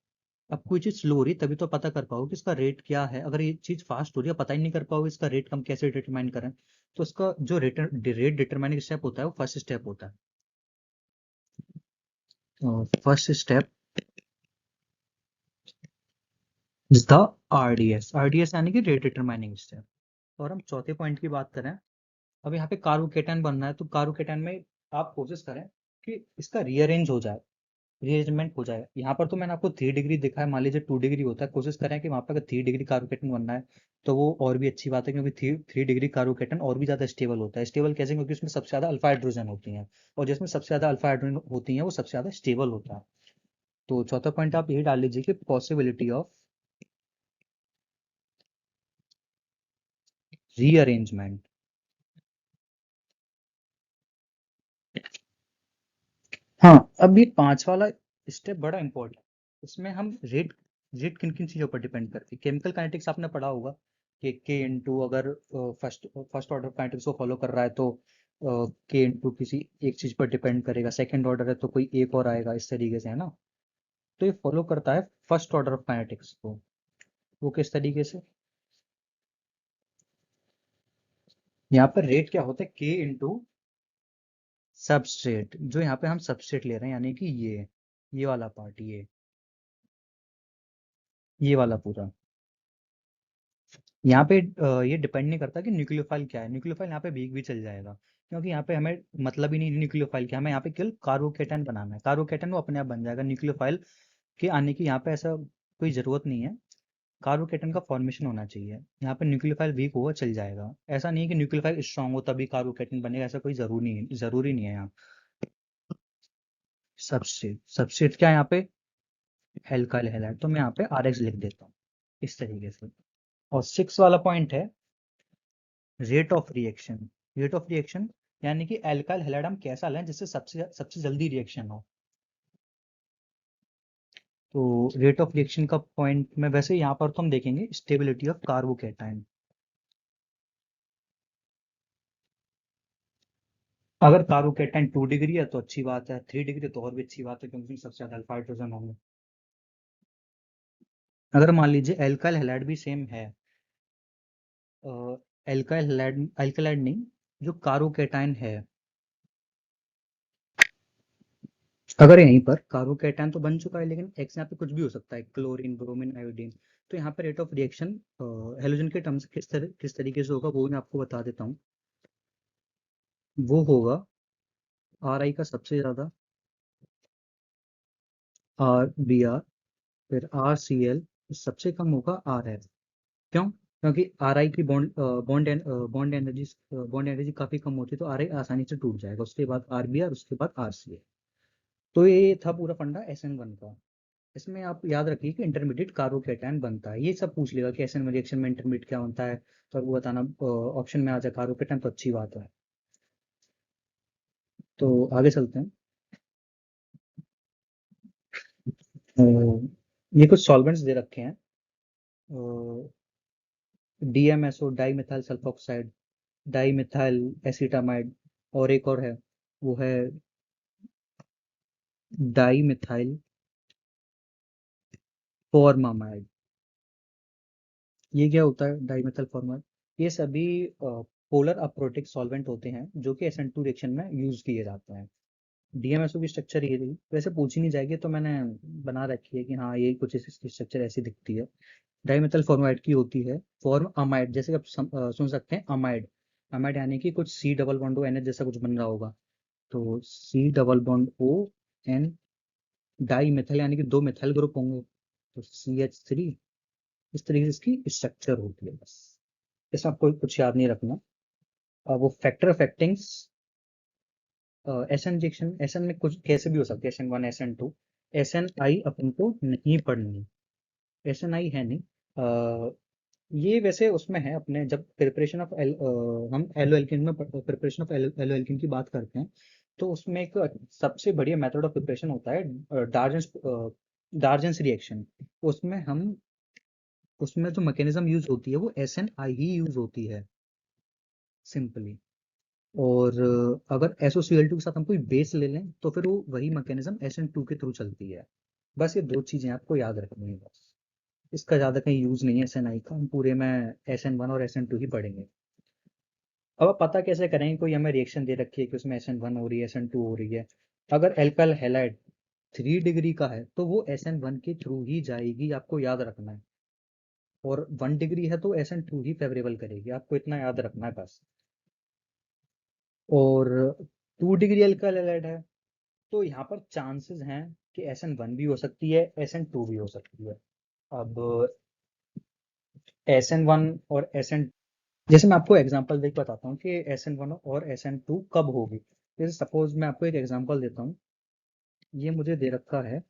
अब कोई चीज़ स्लो हो रही है तभी तो पता कर पाओगे कि इसका रेट क्या है। अगर ये चीज़ फास्ट हो रही है पता ही नहीं कर पाओगे इसका रेट हम कैसे डिटरमाइन करें। तो इसका जो रेट डिटरमाइनिंग स्टेप होता है वो फर्स्ट स्टेप होता है। First step is the RDS. RDS यानी कि रेट डिटरमाइनिंग स्टेप। और हम चौथे पॉइंट की बात करें, अब यहाँ पे कार्बोकेटायन बनना है तो कार्बोकेटायन में आप कोशिश करें कि इसका रीअरेंज हो जाए, रीअरेंजमेंट हो जाए। यहाँ पर तो मैंने आपको 3 डिग्री दिखा है, मान लीजिए 2 डिग्री होता है। कोशिश करें कि वहाँ पर अगर 3 डिग्री कार्बोकेटन बनना है तो वो और भी अच्छी बात है, क्योंकि 3 डिग्री कार्बोकेटन और भी ज़्यादा स्टेबल होता है। स्टेबल कैसे? क्योंकि उसमें सबसे ज़्यादा अल्फा हाइड्रोजन होती हैं, और जिसमें सबसे ज़्यादा अल्फा हाइड्रोजन होती हैं वो सबसे ज़्यादा स्टेबल होता है। तो चौथा पॉइंट आप यही डाल लीजिए कि पॉसिबिलिटी ऑफ रीअरेंजमेंट। हाँ, अब ये 5 वाला स्टेप बड़ा इंपॉर्टेंट है। इसमें हम रेट रेट किन किन चीज़ों पर डिपेंड करती है। केमिकल काइनेटिक्स आपने पढ़ा होगा कि के इंटू, अगर फर्स्ट फर्स्ट ऑर्डर काइनेटिक्स को फॉलो कर रहा है तो के इंटू किसी एक चीज़ पर डिपेंड करेगा। सेकंड ऑर्डर है तो कोई एक और आएगा, इस तरीके से, है ना। तो ये फॉलो करता है फर्स्ट ऑर्डर ऑफ काइनेटिक्स को। वो किस तरीके से? यहाँ पर रेट क्या होता है? के इंटू सबस्ट्रेट। जो यहाँ पे हम सबस्ट्रेट ले रहे हैं, यानी कि ये वाला पार्ट, ये वाला पूरा। यहाँ पे ये डिपेंड नहीं करता कि न्यूक्लियोफाइल क्या है। न्यूक्लियोफाइल यहाँ पे भी चल जाएगा, क्योंकि यहाँ पे हमें मतलब ही नहीं न्यूक्लियोफाइल क्या, हमें यहाँ पे केवल कार्बोकेटन बनाना है। कार्बोकेटन वो अपने आप बन जाएगा। न्यूक्लियोफाइल के आने की यहाँ पे ऐसा कोई ज़रूरत नहीं है। कार्बोकेटन का फॉर्मेशन होना चाहिए। यहाँ पे न्यूक्लियोफाइल वीक होगा चल जाएगा। ऐसा नहीं है कि न्यूक्लियोफाइल स्ट्रांग हो तभी कार्बोकेटन बनेगा, ऐसा कोई ज़रूरी नहीं है यहाँ। सबस्ट्रेट क्या है यहाँ पे? Alkyl halide. तो मैं यहाँ पे आर एक्स लिख देता हूँ इस तरीके से। और 6 वाला पॉइंट है rate of reaction. Rate of reaction यानी कि एल्काइल हैलाइड हम कैसा लें जिससे सबसे सबसे जल्दी रिएक्शन हो। तो रेट ऑफ रिएक्शन का पॉइंट में वैसे यहाँ पर तो हम देखेंगे स्टेबिलिटी ऑफ कार्बोकैटायन। अगर कार्बोकैटायन 2 डिग्री है तो अच्छी बात है, 3 डिग्री तो और भी अच्छी बात है, क्योंकि उसमें सबसे ज्यादा अल्फा हाइड्रोजन होंगे। अगर मान लीजिए एल्काइल हैलाइड भी सेम है, एल्काइल हैलाइड नहीं, जो कार्बोकैटायन है, अगर यहीं पर कार्बोकैटायन तो बन चुका है लेकिन एक्स यहाँ पे कुछ भी हो सकता है, क्लोरीन, ब्रोमीन, आयोडीन। तो यहाँ पे रेट ऑफ रिएक्शन हेलोजन के टर्म्स किस तरीके से होगा वो मैं आपको बता देता हूँ। वो होगा आर आई का सबसे ज़्यादा, आर बी आर, फिर आर सी एल, सबसे कम होगा आर एफ। क्यों? क्योंकि आर आई की बॉन्ड एनर्जी काफ़ी कम होती है, तो आर आई आसानी से टूट जाएगा। उसके बाद आर बी आर, उसके बाद आर सी एल। तो ये था पूरा फंडा एस एन वन का। इसमें आप याद रखिए कि इंटरमीडिएट कार्बोकैटायन बनता है। ये सब पूछ लेगा कि एसएन रिएक्शन में इंटरमीडिएट क्या बनता है, तो वो बताना ऑप्शन में आ जाए कार्बोकैटायन, तो अच्छी बात है। तो आगे चलते हैं। ये कुछ सॉल्वेंट्स दे रखे हैं। DMSO, di methyl sulphoxide, di methyl acetamide, और एक और है, वो है डाई मिथाइल फॉर्मामाइड। ये क्या होता है डाई मिथाइल फॉर्मामाइड? ये सभी पोलर अप्रोटिक सॉल्वेंट होते हैं जो कि SN2 रिएक्शन में यूज किए जाते हैं। DMSO की स्ट्रक्चर ये थी, वैसे पूछी नहीं जाएगी तो मैंने बना रखी है कि हाँ ये कुछ इसकी स्ट्रक्चर ऐसी दिखती है। डाइमेथाइल फॉर्माइड की होती है फॉर्म अमाइड, जैसे कि आप सुन सकते हैं अमाइड। अमाइड यानी कि कुछ C double bond O NH जैसा कुछ बन रहा होगा, तो C double bond ON। Di methyl यानी कि दो मिथाइल ग्रुप होंगे, तो CH3। इस तरीके से इसकी स्ट्रक्चर होती है। बस इसमें आपको कुछ याद नहीं रखना। अब वो फैक्टर अफेक्टिंग्स SN रिएक्शन, SN में कुछ कैसे भी हो सकते हैं, SN1 SN2। SNI अपन को नहीं पढ़नी, SNI है नहीं। ये वैसे उसमें है अपने, जब प्रिपरेशन ऑफ हम एलो एल्किन में प्रिपरेशन ऑफ एलो एल्किन की बात करते हैं, तो उसमें एक सबसे बढ़िया मेथड ऑफ प्रिपरेशन होता है डार्जेंस, डार्जेंस रिएक्शन। उसमें हम, उसमें जो मैकेनिज्म यूज होती है वो SNI ही यूज होती है सिंपली। और अगर SOCl2 के साथ हम कोई बेस ले लें तो फिर वो वही मैकेनिज्म SN2 के थ्रू चलती है। बस ये दो चीजें आपको याद रखनी है बस। इसका ज्यादा कहीं यूज नहीं है SNI का, हम पूरे में SN1 और SN2 ही पढ़ेंगे। अब आप पता कैसे करेंगे, कोई हमें रिएक्शन दे रखी है कि उसमें SN1 हो रही है, SN2 हो रही है। अगर एल्काइल हैलाइड 3 डिग्री का है तो वो SN1 के थ्रू ही जाएगी, आपको याद रखना है। और 1 डिग्री है तो SN2 ही फेवरेबल करेगी, आपको इतना याद रखना है बस। और 2 डिग्री एल्काइल हैलाइड है तो यहाँ पर चांसेस हैं कि SN1 भी हो सकती है, SN2 भी हो सकती है। अब SN1 और SN, जैसे मैं आपको एग्जांपल देख बताता हूँ कि SN1 और SN2 कब होगी। जैसे सपोज मैं आपको एक एग्जांपल देता हूँ, ये मुझे दे रखा है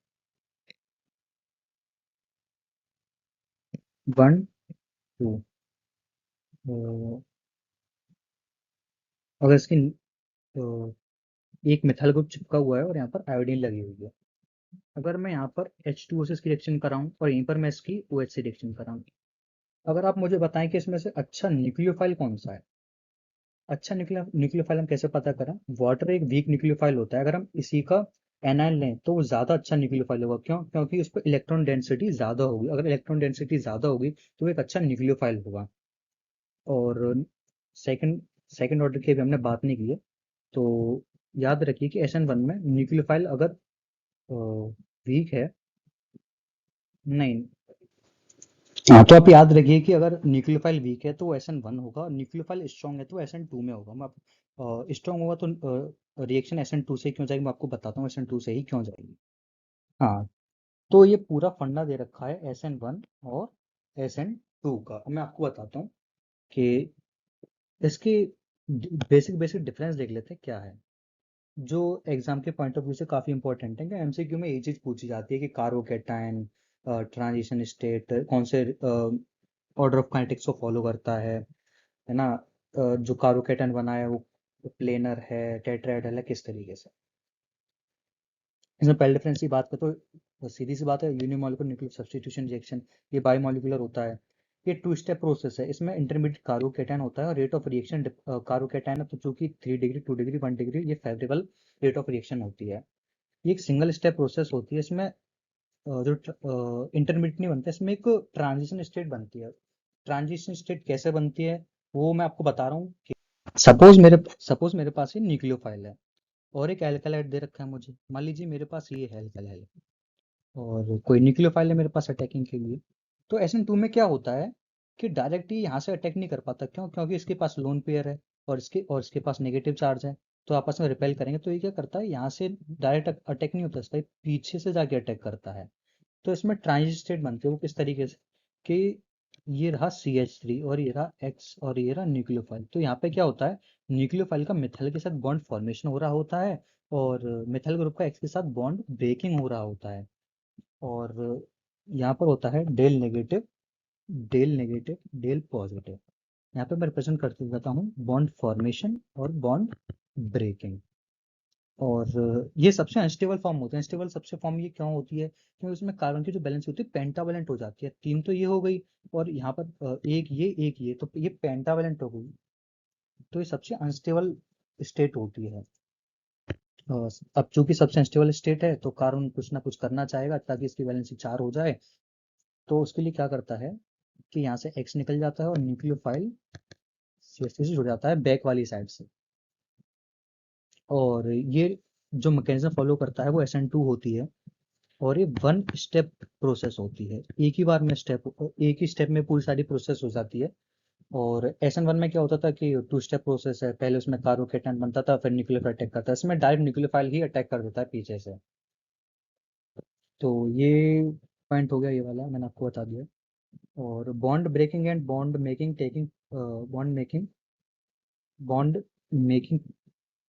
1 2। अगर इसकी एक मिथाइल ग्रुप चिपका हुआ है और यहाँ पर आयोडीन लगी हुई है, अगर मैं यहाँ पर H2O से इसकी रिएक्शन कराऊँ और यहीं पर मैं इसकी OH से रिएक्शन कराऊँ, अगर आप मुझे बताएं कि इसमें से अच्छा न्यूक्लियोफाइल कौन सा है। अच्छा न्यूक्लियोफाइल हम कैसे पता करें? वाटर एक वीक न्यूक्लियोफाइल होता है, अगर हम इसी का एनाइन लें तो वो ज़्यादा अच्छा न्यूक्लियोफाइल होगा। क्यों? क्योंकि उस पर इलेक्ट्रॉन डेंसिटी ज़्यादा होगी, अगर इलेक्ट्रॉन डेंसिटी ज़्यादा होगी तो वो एक अच्छा न्यूक्लियोफाइल होगा। और सेकंड सेकंड ऑर्डर की अभी हमने बात नहीं की है, तो याद रखिए कि SN1 में न्यूक्लियोफाइल अगर वीक है, नहीं, हाँ तो आप याद रखिए कि अगर न्यूक्लियोफाइल वीक है तो SN1 होगा, न्यूक्लियोफाइल स्ट्रॉन्ग है तो SN2 में होगा। मैं आप स्ट्रॉन्ग होगा तो रिएक्शन SN2 से क्यों जाएगी, मैं आपको बताता हूँ SN2 से ही क्यों जाएगी। हाँ, तो ये पूरा फंडा दे रखा है SN1 और SN2 का। अब मैं आपको बताता हूँ कि इसकी बेसिक बेसिक डिफरेंस देख लेते हैं क्या है, जो एग्जाम के पॉइंट ऑफ व्यू से काफ़ी इंपॉर्टेंट है। कि MCQ में ये चीज़ पूछी जाती है कि कार्बोकैटायन ट्रांजिशन स्टेट कौन से ऑर्डर ऑफ काइनेटिक्स को फॉलो करता है ना। जो कार्बोकैटायन बना है वो प्लेनर है, टेट्राहेड्रल है, किस तरीके से। इसमें पहले डिफरेंस की बात करें तो सीधी सी बात है, यूनिमोलिकुलर न्यूक्लियर सब्स्टिट्यूशन रिएक्शन, ये बायोमोलिकुलर होता है। ये 2 स्टेप प्रोसेस है, इसमें इंटरमीडिएट कार्बोकैटायन होता है और रेट ऑफ रिएक्शन कार्बोकैटायन है तो चूंकि 3 डिग्री 2 डिग्री 1 डिग्री ये फेवरेबल रेट ऑफ रिएक्शन होती है। ये एक सिंगल स्टेप प्रोसेस होती है, इसमें जो इंटरमीडिएट नहीं बनता, इसमें एक ट्रांजिशन स्टेट बनती है। ट्रांजिशन स्टेट कैसे बनती है वो मैं आपको बता रहा हूँ। सपोज मेरे पास ये न्यूक्लियोफाइल है और एक एल्कलाइड दे रखा है मुझे, मान लीजिए मेरे पास ये है एल्कलाइड, और कोई न्यूक्लियोफाइल है मेरे पास अटैकिंग के लिए। तो SN2 में क्या होता है कि डायरेक्ट ही यहाँ से अटैक नहीं कर पाता। क्यों? क्योंकि इसके पास लोन पेयर है और इसके पास नेगेटिव चार्ज है, तो आपस में रिपेल करेंगे। तो ये क्या करता है, यहाँ से डायरेक्ट अटैक नहीं होता इसका, ये पीछे से जाके अटैक करता है। तो इसमें ट्रांजिट स्टेट बनती है, वो किस तरीके से कि ये रहा CH3 और ये रहा X और ये रहा न्यूक्लियोफाइल। तो यहाँ पे क्या होता है, न्यूक्लियोफाइल का मिथाइल के साथ बॉन्ड फॉर्मेशन हो रहा होता है और मिथाइल ग्रुप का X के साथ बॉन्ड ब्रेकिंग हो रहा होता है। और यहाँ पर होता है डेल नेगेटिव डेल पॉजिटिव। यहाँ पे मैं रिप्रेजेंट करते जाता हूँ बॉन्ड फॉर्मेशन और बॉन्ड ब्रेकिंग। और ये सबसे अनस्टेबल फॉर्म होते हैं। अनस्टेबल सबसे फॉर्म ये क्यों होती है, क्योंकि उसमें कार्बन की जो बैलेंस होती है पेंटावेलेंट हो जाती है। तीन तो ये हो गई, और यहाँ पर एक ये तो ये पेंटावेलेंट हो गई, तो ये सबसे अनस्टेबल स्टेट होती है। अब चूंकि सबसे अनस्टेबल स्टेट है तो कार्बन कुछ ना कुछ करना चाहेगा ताकि इसकी वैलेंसी 4 हो जाए। तो उसके लिए क्या करता है कि यहाँ से X निकल जाता है और न्यूक्लियोफाइल CH3 से जुड़ जाता है बैक वाली साइड से। और ये जो मैकेनिज्म फॉलो करता है वो SN2 होती है, और ये वन स्टेप प्रोसेस होती है। एक ही स्टेप में पूरी सारी प्रोसेस हो जाती है। और SN1 में क्या होता था कि 2 स्टेप प्रोसेस है, पहले उसमें कार्बोकेटायन बनता था फिर न्यूक्लियोफाइल अटैक करता है, इसमें डायरेक्ट न्यूक्लियोफाइल ही अटैक कर देता है पीछे से। तो ये पॉइंट हो गया, ये वाला मैंने आपको बता दिया। और bond breaking and bond making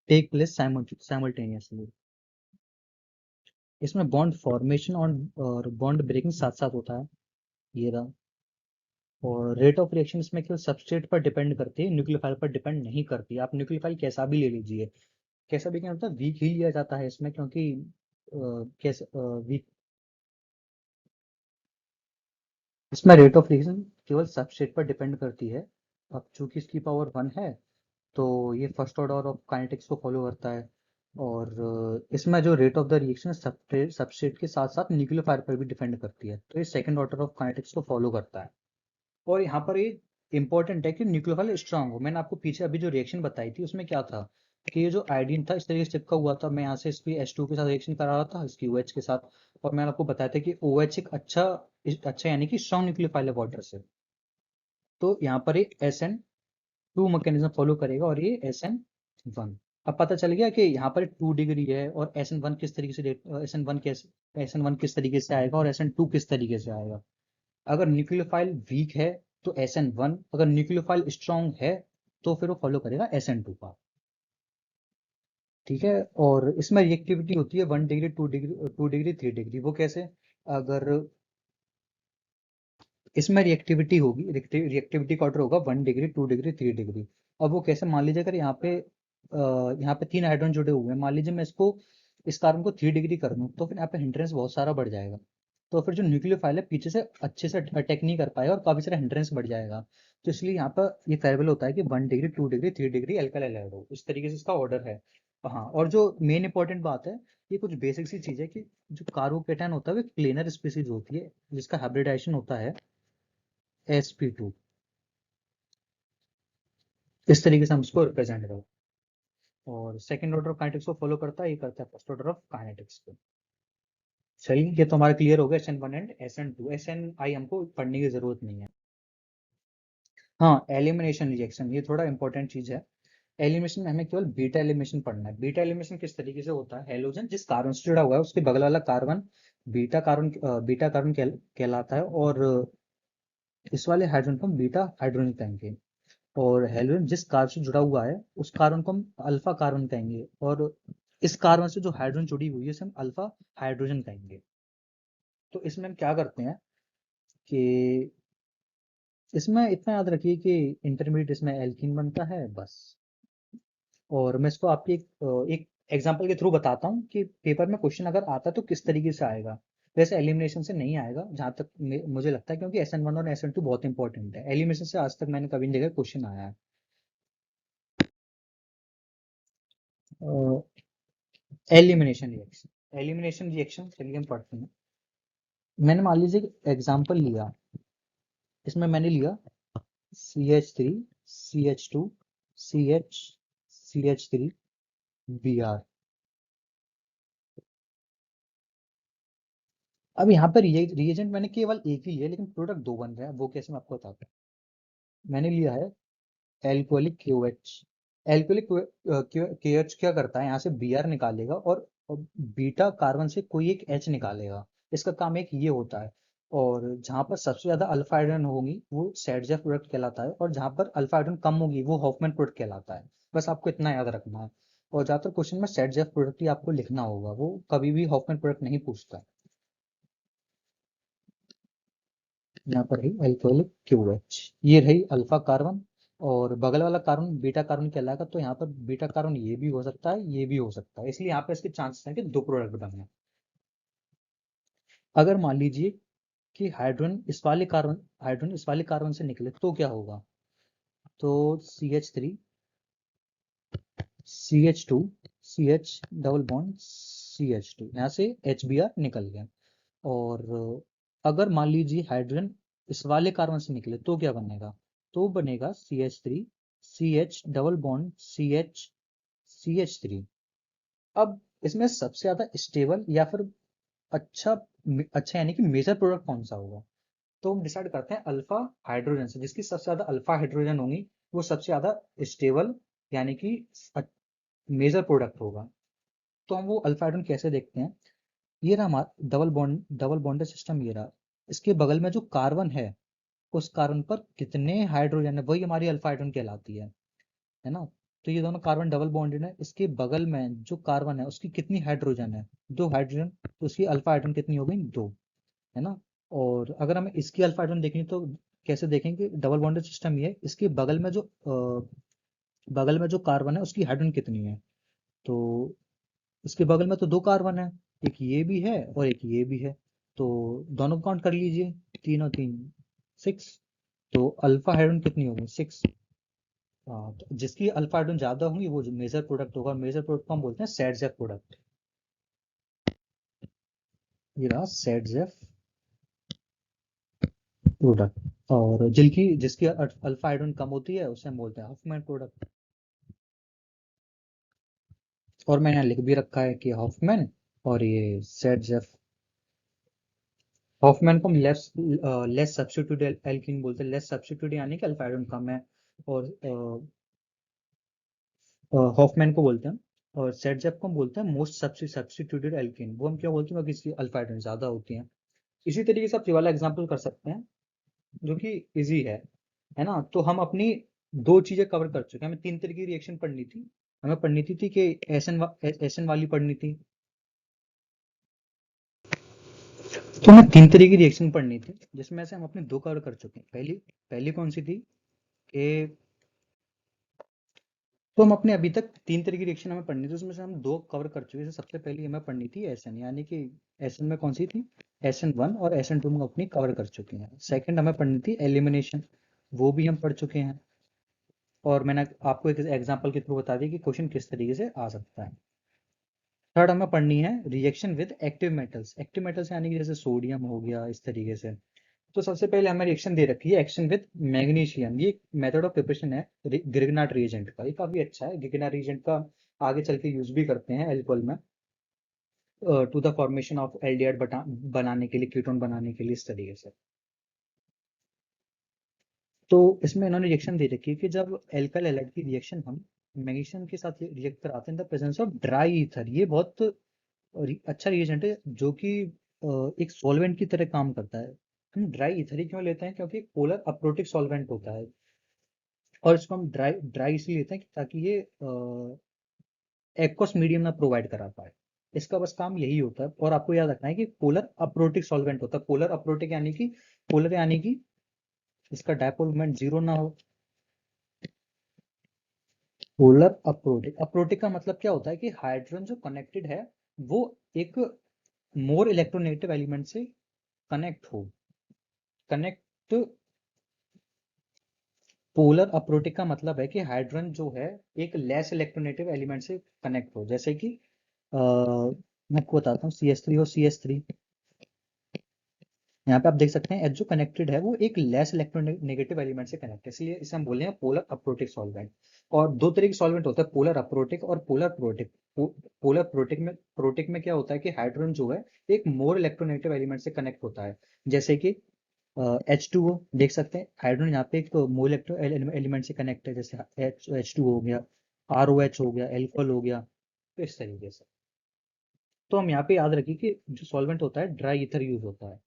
take place simultaneously. इसमें बॉन्ड फॉर्मेशन और बॉन्ड ब्रेकिंग साथ साथ होता है, ये रहा। और रेट ऑफ रिएक्शन इसमें केवल सबस्ट्रेट पर डिपेंड करती है, न्यूक्लियोफाइल पर डिपेंड नहीं करती। आप न्यूक्लियोफाइल कैसा भी ले लीजिए, कैसा भी क्या होता है, वीक ही लिया जाता है इसमें, क्योंकि कैसे वीक, इसमें रेट ऑफ रिएक्शन केवल सबस्ट्रेट पर डिपेंड करती है। अब चूंकि इसकी पावर 1 है तो ये फर्स्ट ऑर्डर ऑफ काइनेटिक्स को फॉलो करता है। और इसमें जो rate of the reaction substrate के साथ साथ न्यूक्लियोफाइल पर भी डिपेंड करती है, तो ये सेकंड ऑर्डर ऑफ काइनेटिक्स को फॉलो करता है। और यहाँ पर ये इंपॉर्टेंट है कि न्यूक्लियोफाइल स्ट्रांग हो। मैंने आपको पीछे अभी जो रिएक्शन बताई थी उसमें क्या था कि ये जो आयोडीन था इस तरीके से चिपका हुआ था, मैं यहाँ से इसकी H2 के साथ रिएक्शन करा रहा था इसकी OH के साथ, और मैंने आपको बताया था कि OH एक अच्छा यानी कि स्ट्रांग न्यूक्लियोफाइल है वाटर से। तो यहाँ पर ये SN2 मैकेनिज्म फॉलो करेगा और ये SN1। अब पता चल गया कि यहाँ पर 2 डिग्री है, और SN1 किस तरीके से SN1 किस तरीके से आएगा और SN2 किस तरीके से आएगा। अगर न्यूक्लियोफाइल वीक है तो SN1, अगर न्यूक्लियोफाइल स्ट्रांग है तो फिर वो फॉलो करेगा SN2 का। ठीक है। और इसमें रिएक्टिविटी होती है 1 डिग्री, 2 डिग्री, 2 डिग्री, 3 डिग्री। वो कैसे, अगर इसमें रिएक्टिविटी होगी, रिएक्टिविटी का ऑर्डर होगा 1 डिग्री, 2 डिग्री, 3 डिग्री। अब वो कैसे, मान लीजिए अगर यहाँ पे 3 हाइड्रोजन जुड़े हुए हैं, मान लीजिए मैं इस कार्बन को 3 डिग्री कर दूं, तो फिर यहाँ पे हिंड्रेंस बहुत सारा बढ़ जाएगा। तो फिर जो न्यूक्लियोफाइल है पीछे से अच्छे से अटैक नहीं कर पाएगा और काफी सारा हिंड्रेंस बढ़ जाएगा। तो इसलिए यहाँ पर ये फेयरेबल होता है कि 1 डिग्री, 2 डिग्री, 3 डिग्री एल्काइल हो, इस तरीके से इसका ऑर्डर है। हाँ, और जो मेन इंपॉर्टेंट बात है, ये कुछ बेसिक सी चीज है कि जो कार्बोकेटायन होता है वो प्लेनर स्पीसीज होती है जिसका हाइब्रिडाइजेशन होता है sp2। इस तरीके से हम इसको रिप्रेजेंट करते हैं। और सेकंड ऑर्डर ऑफ काइनेटिक्स को फॉलो करता है, ये करता है फर्स्ट ऑर्डर ऑफ काइनेटिक्स को। चलिए, ये तो हमारा क्लियर हो गया SN1 एंड SN2। SNI हमको पढ़ने की जरूरत नहीं है। हाँ, एलिमिनेशन रिएक्शन ये थोड़ा इंपॉर्टेंट चीज है। एलिमिनेशन में हमें केवल बीटा एलिमिनेशन पढ़ना है। बीटा एलिमिनेशन किस तरीके से होता है, हेलोजन जिस कार्बन से जुड़ा हुआ है उसके बगल वाला कार्बन बीटा कार्बन कहलाता है, और इस वाले हाइड्रोजन को हम बीटा हाइड्रोजन कहेंगे। और हेलोजन जिस कार्बन से जुड़ा हुआ है उस कार्बन को हम अल्फा कार्बन कहेंगे, और इस कार्बन से जो हाइड्रोजन जुड़ी हुई है उसे हम अल्फा हाइड्रोजन कहेंगे। तो इसमें हम क्या करते हैं कि इसमें इतना याद रखिए कि इंटरमीडिएट इसमें एल्कीन बनता है बस। और मैं इसको आपकी एक एग्जांपल के थ्रू बताता हूँ कि पेपर में क्वेश्चन अगर आता है तो किस तरीके से आएगा। वैसे एलिमिनेशन से नहीं आएगा जहां तक मुझे लगता है, क्योंकि SN1 और SN2 बहुत इंपॉर्टेंट है। एलिमिनेशन से आज तक मैंने कभी नहीं देखा क्वेश्चन आया है। एलिमिनेशन रिएक्शन चलिए हम पढ़ते हैं। मैंने मान लीजिए एग्जांपल लिया, इसमें मैंने लिया CH3, CH2, CH, CH3, Br। अब यहाँ पर रिएजेंट मैंने केवल एक ही लिया लेकिन प्रोडक्ट दो बन रहे हैं, वो कैसे मैं आपको बताता हूँ। मैंने लिया है एल्कोहलिक KOH। एल्कोहलिक KOH क्या करता है, यहाँ से Br निकालेगा और बीटा कार्बन से कोई एक H निकालेगा। इसका काम एक ये होता है। और जहाँ पर सबसे ज्यादा अल्फा हाइड्रोजन होगी वो सैडजेफ प्रोडक्ट कहलाता है, और जहाँ पर अल्फा हाइड्रोजन कम होगी वो हॉफमैन प्रोडक्ट कहलाता है। बस आपको इतना याद रखना है। और ज्यादातर क्वेश्चन में सैडजेफ प्रोडक्ट ही आपको लिखना होगा, वो कभी भी हॉफमैन प्रोडक्ट नहीं पूछता। यहाँ पर रही अल्कोहलिक QH, ये रही अल्फा कार्बन, और बगल वाला कार्बन बीटा कार्बन कहलाएगा, तो यहाँ पर बीटा कार्बन ये भी हो सकता है, ये भी हो सकता है, इसलिए यहाँ पे इसके चांसेस हैं कि दो प्रोडक्ट बने हैं। अगर मान लीजिए कि हाइड्रोजन इस वाले कार्बन से निकले तो क्या होगा? तो CH3 CH2 CH double bond CH2, यहाँ से HBr निकल गया। और अगर मान लीजिए हाइड्रोजन इस वाले कार्बन से निकले तो क्या बनेगा? तो बनेगा CH3 CH double bond CH3। अब इसमें सबसे ज्यादा स्टेबल या फिर अच्छा अच्छा यानी कि मेजर प्रोडक्ट कौन सा होगा? तो हम डिसाइड करते हैं अल्फा हाइड्रोजन से, जिसकी सबसे ज्यादा अल्फा हाइड्रोजन होंगी वो सबसे ज्यादा स्टेबल यानी कि मेजर प्रोडक्ट होगा। तो हम वो अल्फा हाइड्रोजन कैसे देखते हैं? ये रहा हमारा डबल बॉन्डेड सिस्टम, ये रहा। इसके बगल में जो कार्बन है उस कार्बन पर कितने हाइड्रोजन है, वही हमारी अल्फा हाइड्रोजन कहलाती है ना। तो ये दोनों कार्बन डबल बॉन्डेड है, इसके बगल में जो कार्बन है उसकी कितनी हाइड्रोजन है? दो हाइड्रोजन, तो उसकी अल्फा हाइड्रोजन कितनी हो गई? दो, है ना। और अगर हमें इसकी अल्फा हाइड्रोजन देखनी तो कैसे देखेंगे? डबल बॉन्डेड सिस्टम ये है, इसके बगल में जो कार्बन है उसकी हाइड्रोजन कितनी है? तो इसके बगल में तो दो कार्बन है, एक ये भी है और एक ये भी है, तो दोनों काउंट कर लीजिए, तीन और तीन 6। तो अल्फा हाइड्रोजन कितनी होगी? 6। हाँ, तो जिसकी अल्फा हाइड्रोजन ज्यादा होंगी वो जो मेजर प्रोडक्ट होगा, मेजर प्रोडक्ट को हम बोलते हैं सेडजेफ प्रोडक्ट। ये रहा सेडजेफ प्रोडक्ट। और जिसकी अल्फा हाइड्रोजन कम होती है उसे हम बोलते हैं हॉफमैन प्रोडक्ट। और मैंने यहाँ लिख भी रखा है कि हॉफमैन और ये सेडजेफ। हॉफमैन को हम लेस सब्स्टिट्यूट एल्कीन बोलते हैं, लेस सब्स्टिट्यूट यानी कि अल्फा हाइड्रोजन कम है। और हॉफमैन को बोलते हैं, और सेडजेफ को हम बोलते हैं मोस्ट सब्स्टिट्यूटेड एल्कीन। वो हम क्या बोलते हैं? क्योंकि इसकी अल्फा हाइड्रोजन ज्यादा होती है। इसी तरीके से आप ये वाला एग्जांपल कर सकते हैं जो कि इजी है ना। तो हम अपनी दो चीजें कवर कर चुके हैं। हमें तीन तरह की रिएक्शन पढ़नी थी। हमें पढ़नी थी कि एसएन वाली पढ़नी थी। तो हमें तीन तरह की रिएक्शन पढ़नी थी जिसमें से हम अपने दो कवर कर चुके हैं। पहली पहली कौन सी थी कि तो हम अपने अभी तक तीन तरह की रिएक्शन हमें पढ़नी थी, उसमें से हम दो कवर कर चुके हैं। सबसे पहली हमें पढ़नी थी एसएन, यानी कि एसएन में कौन सी थी? SN1 और SN2 में अपनी कवर कर चुके हैं। सेकंड हमें पढ़नी थी एलिमिनेशन, वो भी हम पढ़ चुके हैं। और मैंने आपको एक एग्जांपल के थ्रू बता दिया कि क्वेश्चन किस तरीके से आ सकता है। थर्ड हमें पढ़नी है reaction with active metals. Active metals यानी कि जैसे सोडियम हो गया, इस तरीके से। तो सबसे पहले हमें रिएक्शन दे रखी है एक्शन विद मैग्नीशियम। ये मेथड ऑफ प्रिपरेशन है ग्रिग्नार्ड रिएजेंट का, ये काफी अच्छा है। ग्रिग्नार्ड रिएजेंट का आगे चल के यूज भी करते हैं एल्कोहल में, to the formation of aldehyde बनाने के लिए, कीटोन बनाने के लिए, इस तरीके से। तो इसमें इन्होंने रिएक्शन दे रखी है कि जब एल्काइल हैलाइड की रिएक्शन हम मैग्नीशियम के साथ रिएक्ट कराते हैं the presence of dry ether. ये बहुत अच्छा रिएजेंट है जो कि एक सॉल्वेंट की तरह काम करता है। हम ड्राई ईथर ही क्यों लेते हैं? क्योंकि पोलर अप्रोटिक सॉल्वेंट होता है, और इसको हम ड्राई ड्राई इसलिए लेते हैं ताकि ये एक्वस मीडियम ना प्रोवाइड करा पाए। इसका बस काम यही होता है। और आपको याद रखना है कि पोलर अप्रोटिक सॉल्वेंट होता है। पोलर अप्रोटिक यानी कि पोलर यानी कि इसका डायपोल मोमेंट जीरो ना हो। पोलर अप्रोटिक, अप्रोटिक का मतलब क्या होता है कि हाइड्रोजन जो कनेक्टेड है वो एक मोर इलेक्ट्रोनेगेटिव एलिमेंट से कनेक्ट हो। कनेक्ट पोलर अप्रोटिक का मतलब है कि हाइड्रोजन जो है एक लेस इलेक्ट्रोनेगेटिव एलिमेंट से कनेक्ट हो। जैसे कि मैं आपको बताता हूँ CH3 और CH3। यहाँ पे आप देख सकते हैं एच जो कनेक्टेड है वो एक लेस इलेक्ट्रोनेगेटिव एलिमेंट से कनेक्ट है, इसलिए इसे हम बोले हैं पोलर अप्रोटिक सॉल्वेंट। और दो तरह के सॉल्वेंट होता है, पोलर अप्रोटिक और पोलर प्रोटिक। पोलर प्रोटिक में क्या होता है कि हाइड्रोजन जो है एक मोर इलेक्ट्रोनेगेटिव एलिमेंट से कनेक्ट होता है। जैसे कि H2O देख सकते हैं, हाइड्रोजन यहाँ पे एक मोर इलेक्ट्रो एलिमेंट से कनेक्ट है, जैसे H2 हो गया, ROH हो गया, एल्कोहल हो गया, तो इस तरीके से। तो हम यहाँ पे याद रखिए कि जो सॉल्वेंट होता है ड्राई ईथर यूज होता है।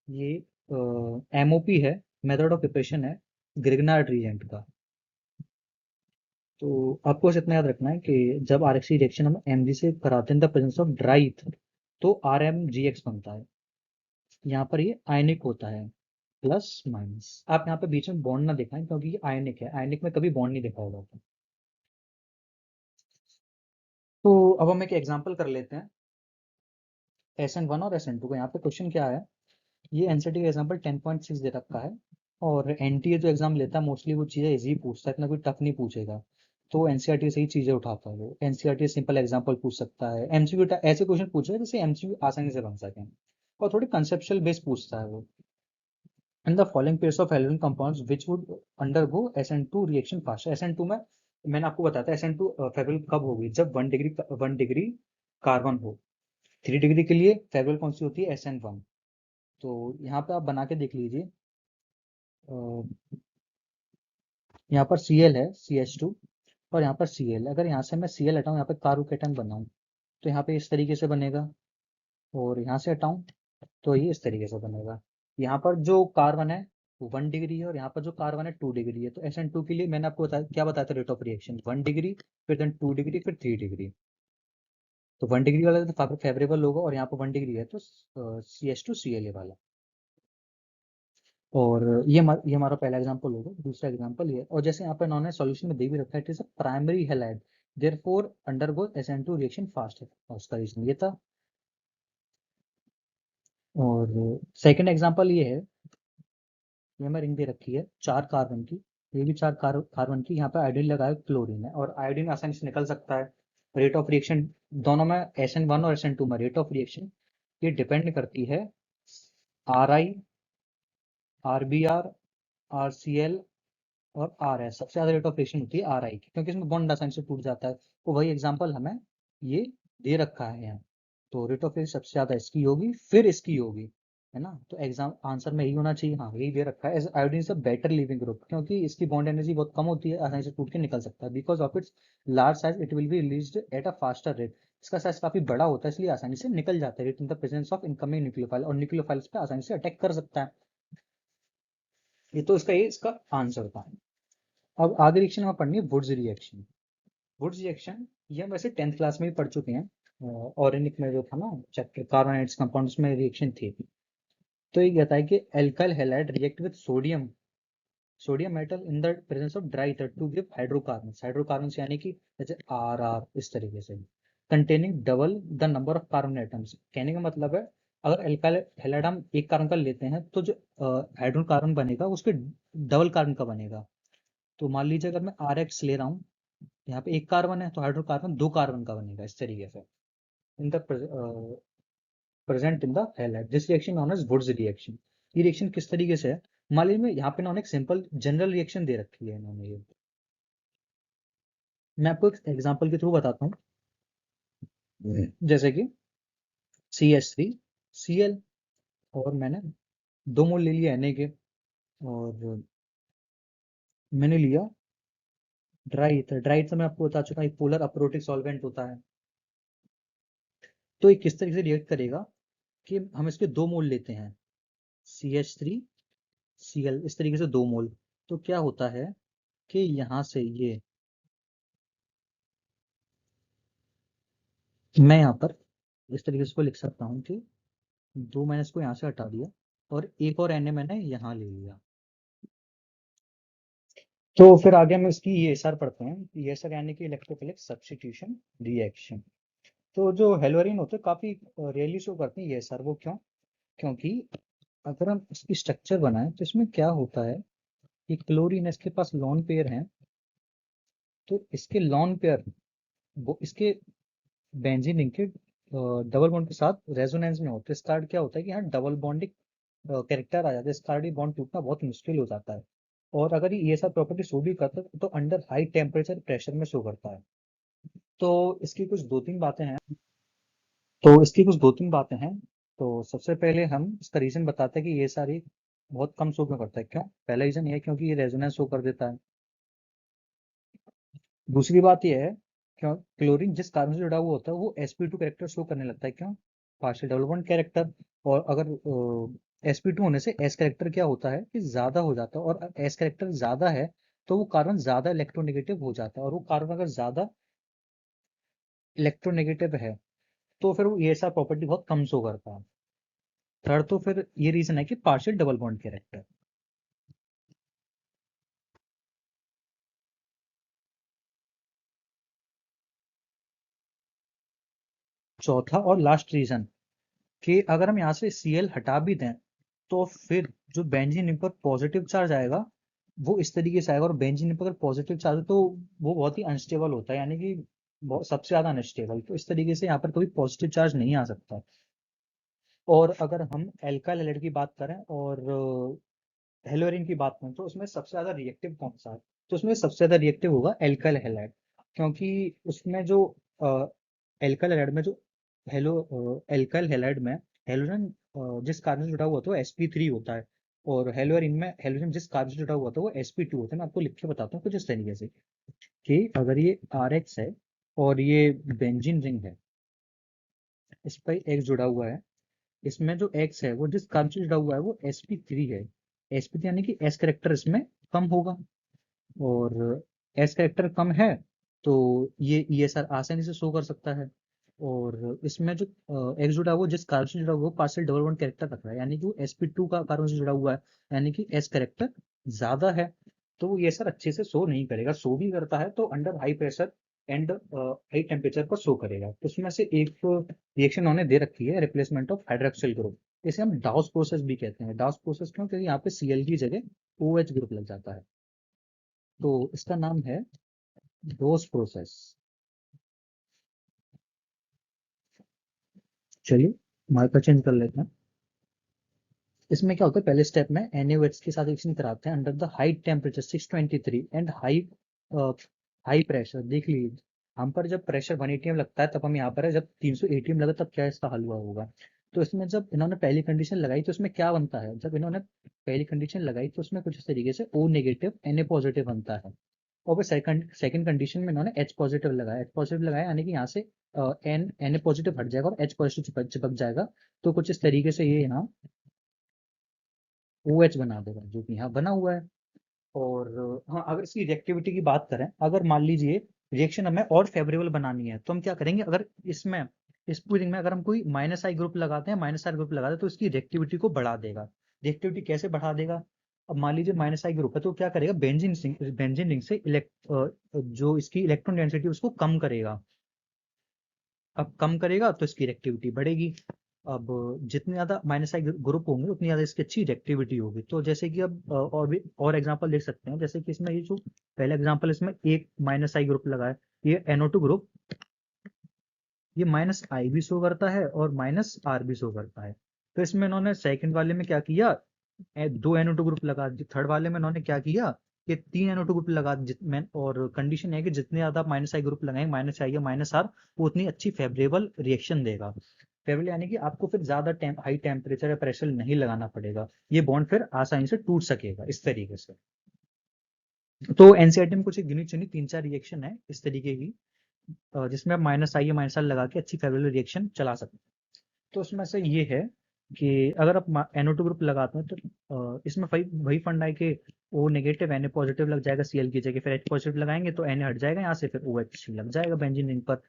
ये MOP है, मेथड ऑफ प्रिपरेशन है ग्रिग्नार्ड रिएजेंट का। तो आपको बस इतना याद रखना है कि जब RHC रिएक्शन हम Mg से कराते हैं the presence of dry ether तो RMGX बनता है। यहाँ पर ये आयनिक होता है, प्लस माइनस। आप यहाँ पे बीच में बॉन्ड ना दिखाएं क्योंकि ये आयनिक है, आयनिक में कभी बॉन्ड नहीं दिखा होगा आपको। तो अब हम एक एग्जांपल कर लेते हैं SN1 और SN2 का। यहाँ पे क्वेश्चन क्या है, ये एनसीटी का एग्जांपल 10.6 दे रखा है, और एनटीए जो एग्जाम लेता है मोस्टली वो चीज़ें इजी पूछता है, इतना कोई टफ नहीं पूछेगा। तो एनसीईआरटी से ही चीज़ें उठाता है वो। एनसीईआरटी सिंपल एग्जांपल पूछ सकता है, एमसीक्यू ऐसे क्वेश्चन पूछेगा जिससे एमसीक्यू आसानी से बन सके, और थोड़ी कंसेप्चुअल बेस पूछता है वो। In the following pairs of halogen compounds which would undergo SN2 reaction fast. SN2 में मैंने आपको बताया था SN2 फेवरेबल कब होगी, जब 1 डिग्री कार्बन हो। 3 डिग्री के लिए फेवरेबल कौन सी होती है, SN1। तो यहाँ पे आप बना के देख लीजिए। यहाँ पर Cl है CH2, और यहाँ पर Cl। अगर यहाँ से मैं Cl हटाऊँ, यहाँ पे कार्बोकेटन बनाऊँ, तो यहाँ पे इस तरीके से बनेगा, और यहाँ से हटाऊँ तो ये इस तरीके से बनेगा। यहाँ पर जो कार्बन है वो 1 डिग्री है, और यहाँ पर जो कार्बन है 2 डिग्री है। तो SN2 के लिए मैंने आपको बताया, क्या बताया था रेट ऑफ रिएक्शन, 1 डिग्री, फिर देन 2 डिग्री, फिर 3 डिग्री। तो 1 डिग्री वाला तो फेवरेबल होगा, और यहाँ पर 1 डिग्री है तो CH2Cl वाला। और ये हमारा पहला एग्जांपल होगा। दूसरा एग्जांपल ये, और जैसे यहाँ पर इन्होंने सॉल्यूशन में दे भी रखा है, it is a primary halide therefore undergo SN2 reaction fast है, और उसका रीजन ये था। और सेकंड एग्जांपल ये है, ये हमें रिंग दे रखी है 4 कार्बन की, ये भी 4 कार्बन की, यहाँ पे आयोडीन लगाया, क्लोरीन है, और आयोडीन आसानी से निकल सकता है। रेट ऑफ रिएक्शन दोनों में, SN1 और SN2 में रेट ऑफ रिएक्शन ये डिपेंड करती है RI, RBr, RCl और RS। सबसे ज़्यादा रेट ऑफ रिएक्शन होती है RI की, क्योंकि इसमें बॉन्ड आसानी से टूट जाता है। तो वही एग्जांपल हमें ये दे रखा है यहाँ। तो रेट ऑफ रिएक्शन सबसे ज़्यादा इसकी होगी, फिर इसकी होगी, है ना। तो एग्जाम आंसर में यही होना चाहिए, हाँ यही दे रखा है। As iodine is a better leaving group, क्योंकि इसकी बॉन्ड एनर्जी बहुत कम होती है, आसानी से टूट के निकल सकता है। Because of its large size it will be released at a faster rate. इसका साइज काफी बड़ा होता है, इसलिए आसानी से निकल जाता है in the presence of incoming nucleophile, और न्यूक्लियोफाइल्स पे आसानी से अटैक कर सकता है। ये तो इसका आंसर था। अब आगे रिएक्शन हमें पढ़नी है वुड्स रिएक्शन। वुड्स रिएक्शन ये हम वैसे 10th क्लास में भी पढ़ चुके हैं, ऑर्गेनिक में जो था ना चैप्टर कार्बोनेट्स कंपाउंड्स में रिएक्शन थी। तो ये कहता है कि alkyl halide react with sodium sodium metal in the presence of dry ether to give hydrocarbons. Hydrocarbons यानी कि जैसे RR, इस तरीके से, containing double the number of carbon atoms. कहने का मतलब है, अगर एल्काइल हैलाइड हम एक कार्बन का लेते हैं, तो जो हाइड्रोकार्बन बनेगा उसके डबल कार्बन का बनेगा। तो मान लीजिए अगर मैं RX ले रहा हूँ, यहाँ पे एक कार्बन है, तो हाइड्रोकार्बन 2 कार्बन का बनेगा, इस तरीके से। In the present in the halide, this reaction known as Wurtz reaction. ये रिएक्शन किस तरीके से है, मान लीजिए यहाँ पे इन्होंने एक सिंपल जनरल रिएक्शन दे रखी है इन्होंने ये। मैं आपको एक एग्जांपल के थ्रू बताता हूँ। जैसे कि CH3Cl, और मैंने 2 मोल ले लिया Na के, और मैंने लिया ड्राई ईथर। ड्राई ईथर मैं आपको बता चुका, एक पोलर अप्रोटिक सॉल्वेंट होता है। तो ये किस तरीके से रिएक्ट करेगा कि हम इसके 2 मोल लेते हैं, CH3Cl, इस तरीके से 2 मोल। तो क्या होता है कि यहाँ से ये, मैं यहाँ पर इस तरीके से इसको लिख सकता हूँ कि 2 मैंने इसको यहाँ से हटा दिया, और एक और Na मैंने यहाँ ले लिया। तो फिर आगे हम इसकी ESR पढ़ते हैं। ESR यानी कि इलेक्ट्रोफिलिक सब्स्टिट्यूशन रिएक्शन। तो जो हेलोरिन होते हैं काफी रेयरली शो करते हैं ESR। वो क्यों, क्योंकि अगर हम इसकी स्ट्रक्चर बनाएं तो इसमें क्या होता है कि क्लोरीन, इसके पास लॉन पेयर हैं, तो इसके लॉन पेयर वो इसके बेंजीन रिंग के डबल बॉन्ड के साथ रेजोनेंस में होते हैं। इस कार्ड क्या होता है कि यहाँ डबल बॉन्डिंग कैरेक्टर आ जाता है, इस कार्ड बॉन्ड टूटना बहुत मुश्किल हो जाता है। और अगर ये सब प्रॉपर्टी शो भी करता है तो अंडर हाई टेम्परेचर प्रेशर में शो करता है। तो इसकी कुछ दो तीन बातें हैं। तो सबसे पहले हम इसका रीजन बताते हैं कि ये सारी बहुत कम शो क्यों करता है। क्यों, पहला रीजन ये है क्योंकि ये रेजोनेंस शो कर देता है। दूसरी बात यह है, क्यों क्लोरीन जिस कार्बन से जुड़ा हुआ होता है वो sp2 कैरेक्टर शो करने लगता है। क्यों, पार्शियल डबल बॉन्ड कैरेक्टर। और अगर sp2 होने से s कैरेक्टर क्या होता है कि ज्यादा हो जाता है, और s कैरेक्टर ज्यादा है तो वो कार्बन ज्यादा इलेक्ट्रोनेगेटिव हो जाता है, और वो कार्बन अगर ज्यादा इलेक्ट्रोनेगेटिव है तो फिर वो ये सब प्रॉपर्टी बहुत कम शो करता है। थर्ड तो फिर ये रीजन है कि पार्शियल डबल बॉन्ड कैरेक्टर। चौथा और लास्ट रीजन कि अगर हम यहाँ से Cl हटा भी दें तो फिर जो बेंजीन रिंग पर पॉजिटिव चार्ज आएगा वो इस तरीके से आएगा, और बेंजीन रिंग पर अगर पॉजिटिव चार्ज है तो वो बहुत ही अनस्टेबल होता है, यानी कि सबसे ज्यादा अनस्टेबल। तो इस तरीके से यहाँ पर कोई पॉजिटिव चार्ज नहीं आ सकता। और अगर हम एल्काइल हैलाइड की बात करें और हेलोरिन की बात करें तो उसमें सबसे ज्यादा रिएक्टिव कौन सा है? तो उसमें सबसे ज्यादा रिएक्टिव होगा एल्काइल हैलाइड, क्योंकि उसमें जो एल्काइल हैलाइड में जो एल्काइल हैलाइड में हेलोजन जिस कार्बन से जुड़ा हुआ था वो sp3 होता है, और हेलोरिन में हेलोजन जिस कार्बन से जुड़ा हुआ था वो sp2 होता है। मैं आपको लिख के बताता हूँ कुछ इस तरीके से कि अगर ये RX है और ये बेंजीन रिंग है, इस पर X जुड़ा हुआ है, इसमें जो X है वो जिस कार्बन से जुड़ा हुआ है वो sp3 है। sp3 यानी कि S करेक्टर इसमें कम होगा, और एस कैरेक्टर कम है तो ये ESR आसानी से शो कर सकता है। और इसमें जो एक्स जुड़ा हुआ जिस कार्बन से जुड़ा हुआ वो पार्शियल डबल बॉन्ड कैरेक्टर रख रहा है, यानी कि वो sp2 का कार्बन से जुड़ा हुआ है, यानी कि एस कैरेक्टर ज्यादा है। तो वो ESR अच्छे से शो नहीं करेगा, शो भी करता है तो under high pressure and high temperature पर शो करेगा। तो उसमें से एक रिएक्शन उन्होंने दे रखी है, रिप्लेसमेंट ऑफ हाइड्रोक्सिल ग्रुप। इसे हम डाउस प्रोसेस भी कहते हैं। डाउस प्रोसेस क्यों? क्योंकि यहाँ पे Cl की जगह OH ग्रुप लग जाता है, तो इसका नाम है डोस प्रोसेस। चलिए मार्कर चेंज कर लेते हैं। इसमें क्या होता है, पहले स्टेप में NaOH के साथ रिएक्शन कराते हैं under the high temperature 623 and high high pressure. देख लीजिए हम पर जब प्रेशर 1 atm लगता है तब हम यहाँ पर है, जब 300 atm लगा तब क्या इसका हल हुआ होगा। तो इसमें जब इन्होंने पहली कंडीशन लगाई तो इसमें क्या बनता है, जब इन्होंने पहली कंडीशन लगाई तो उसमें कुछ इस तरीके से O नेगेटिव Na पॉजिटिव बनता है। और फिर सेकंड सेकंड कंडीशन में इन्होंने H पॉजिटिव लगाया। H पॉजिटिव लगाया यानी कि यहाँ से Na पॉजिटिव हट जाएगा और H पॉजिटिव चिपक जाएगा। तो कुछ इस तरीके से ये यहाँ OH बना देगा जो कि यहाँ बना हुआ है। और हाँ, अगर इसकी रिएक्टिविटी की बात करें, अगर मान लीजिए रिएक्शन हमें और फेवरेबल बनानी है तो हम क्या करेंगे, अगर इसमें इस पूरी रिंग में अगर हम कोई -I ग्रुप लगाते हैं, -R ग्रुप लगाते हैं तो इसकी रिएक्टिविटी को बढ़ा देगा। रिएक्टिविटी कैसे बढ़ा देगा? अब मान लीजिए -I ग्रुप है तो क्या करेगा, बेंजीन रिंग से जो इसकी इलेक्ट्रॉन डेंसिटी उसको कम करेगा। अब कम करेगा तो इसकी रिएक्टिविटी बढ़ेगी। अब जितने ज्यादा -I ग्रुप होंगे उतनी ज्यादा इसकी अच्छी रिएक्टिविटी होगी। तो जैसे कि अब और भी और एग्जांपल देख सकते हैं, जैसे कि इसमें ये जो पहला एग्जांपल इसमें एक -I ग्रुप लगा है, ये NO2 ग्रुप, ये -I भी शो करता है और -R भी शो करता है। तो इसमें इन्होंने सेकंड वाले में क्या किया, दो NO2 ग्रुप लगा दिए। थर्ड वाले में इन्होंने क्या किया कि तीन NO2 ग्रुप लगा जितने, और कंडीशन है कि जितने ज्यादा -I ग्रुप लगाएंगे, -I या -R, वो उतनी अच्छी फेवरेबल रिएक्शन देगा। फेवरेबल यानी कि आपको फिर ज्यादा हाई टेम्परेचर या प्रेशर नहीं लगाना पड़ेगा, ये बॉन्ड फिर आसानी से टूट सकेगा इस तरीके से। तो एनसीईआरटी में कुछ एक गिनी चुनी 3-4 रिएक्शन है इस तरीके की, जिसमें आप -I या -R लगा के अच्छी फेवरेबल रिएक्शन चला सकते हैं। तो उसमें से ये है कि अगर आप NO2 ग्रुप लगाते हैं तो इसमें वही वही फंडा है कि O नेगेटिव Na पॉजिटिव लग जाएगा Cl की जगह, फिर H पॉजिटिव लगाएंगे तो Na हट जाएगा यहाँ से, फिर OH लग जाएगा बेंजीन रिंग पर,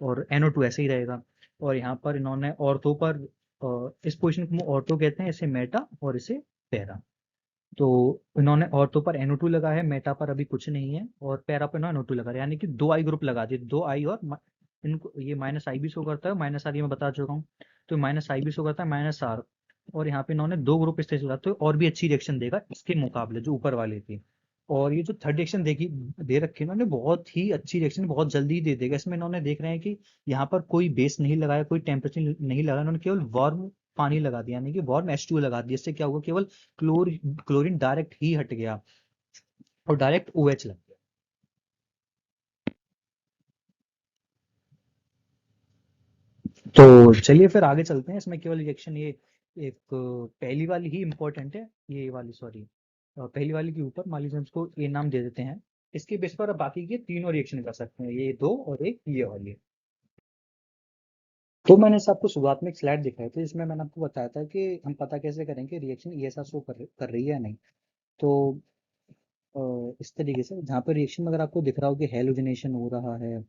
और NO2 ऐसे ही रहेगा। और यहाँ पर इन्होंने ऑर्थो पर इस पोजीशन को ऑर्थो कहते हैं, इसे मेटा और इसे पैरा। तो इन्होंने ऑर्थो पर NO2 लगा है, मेटा पर अभी कुछ नहीं है, और पैरा पर इन्होंने NO2 लगा है, यानी कि 2 I ग्रुप लगा दिए। 2 I और इनको ये -I भी शो करता है, -R ये मैं बता चुका हूँ। तो -I भी शो करता है, -R, और यहाँ पे इन्होंने दो ग्रुप इस तरह से लगाते हैं और भी अच्छी रिएक्शन देगा इसके मुकाबले जो ऊपर वाली थी। और ये जो थर्ड रिएक्शन देखी दे रखी है इन्होंने, बहुत ही अच्छी रिएक्शन बहुत जल्दी दे देगा। इसमें इन्होंने देख रहे हैं कि यहाँ पर कोई बेस नहीं लगाया, कोई टेम्परेचर नहीं लगाया, इन्होंने केवल वार्म पानी लगा दिया, यानी कि वार्म H2O लगा दिया। इससे क्या हुआ, केवल क्लोरीन डायरेक्ट ही हट गया और डायरेक्ट OH लग गया। तो चलिए फिर आगे चलते हैं। इसमें केवल रिएक्शन ये एक पहली वाली ही इम्पोर्टेंट है, ये वाली सॉरी, पहली वाली के ऊपर मान लीजिए हम इसको ये नाम दे देते हैं। इसके बेस पर अब बाकी के तीनों रिएक्शन कर सकते हैं, ये दो और एक ये वाली। तो मैंने इसे आपको शुरुआत में एक स्लाइड दिखाई थी जिसमें मैंने आपको बताया था कि हम पता कैसे करें कि रिएक्शन ESR शो कर रही है या नहीं। तो इस तरीके से जहाँ पर रिएक्शन में अगर आपको दिख रहा हो कि हेलोजिनेशन हो रहा है,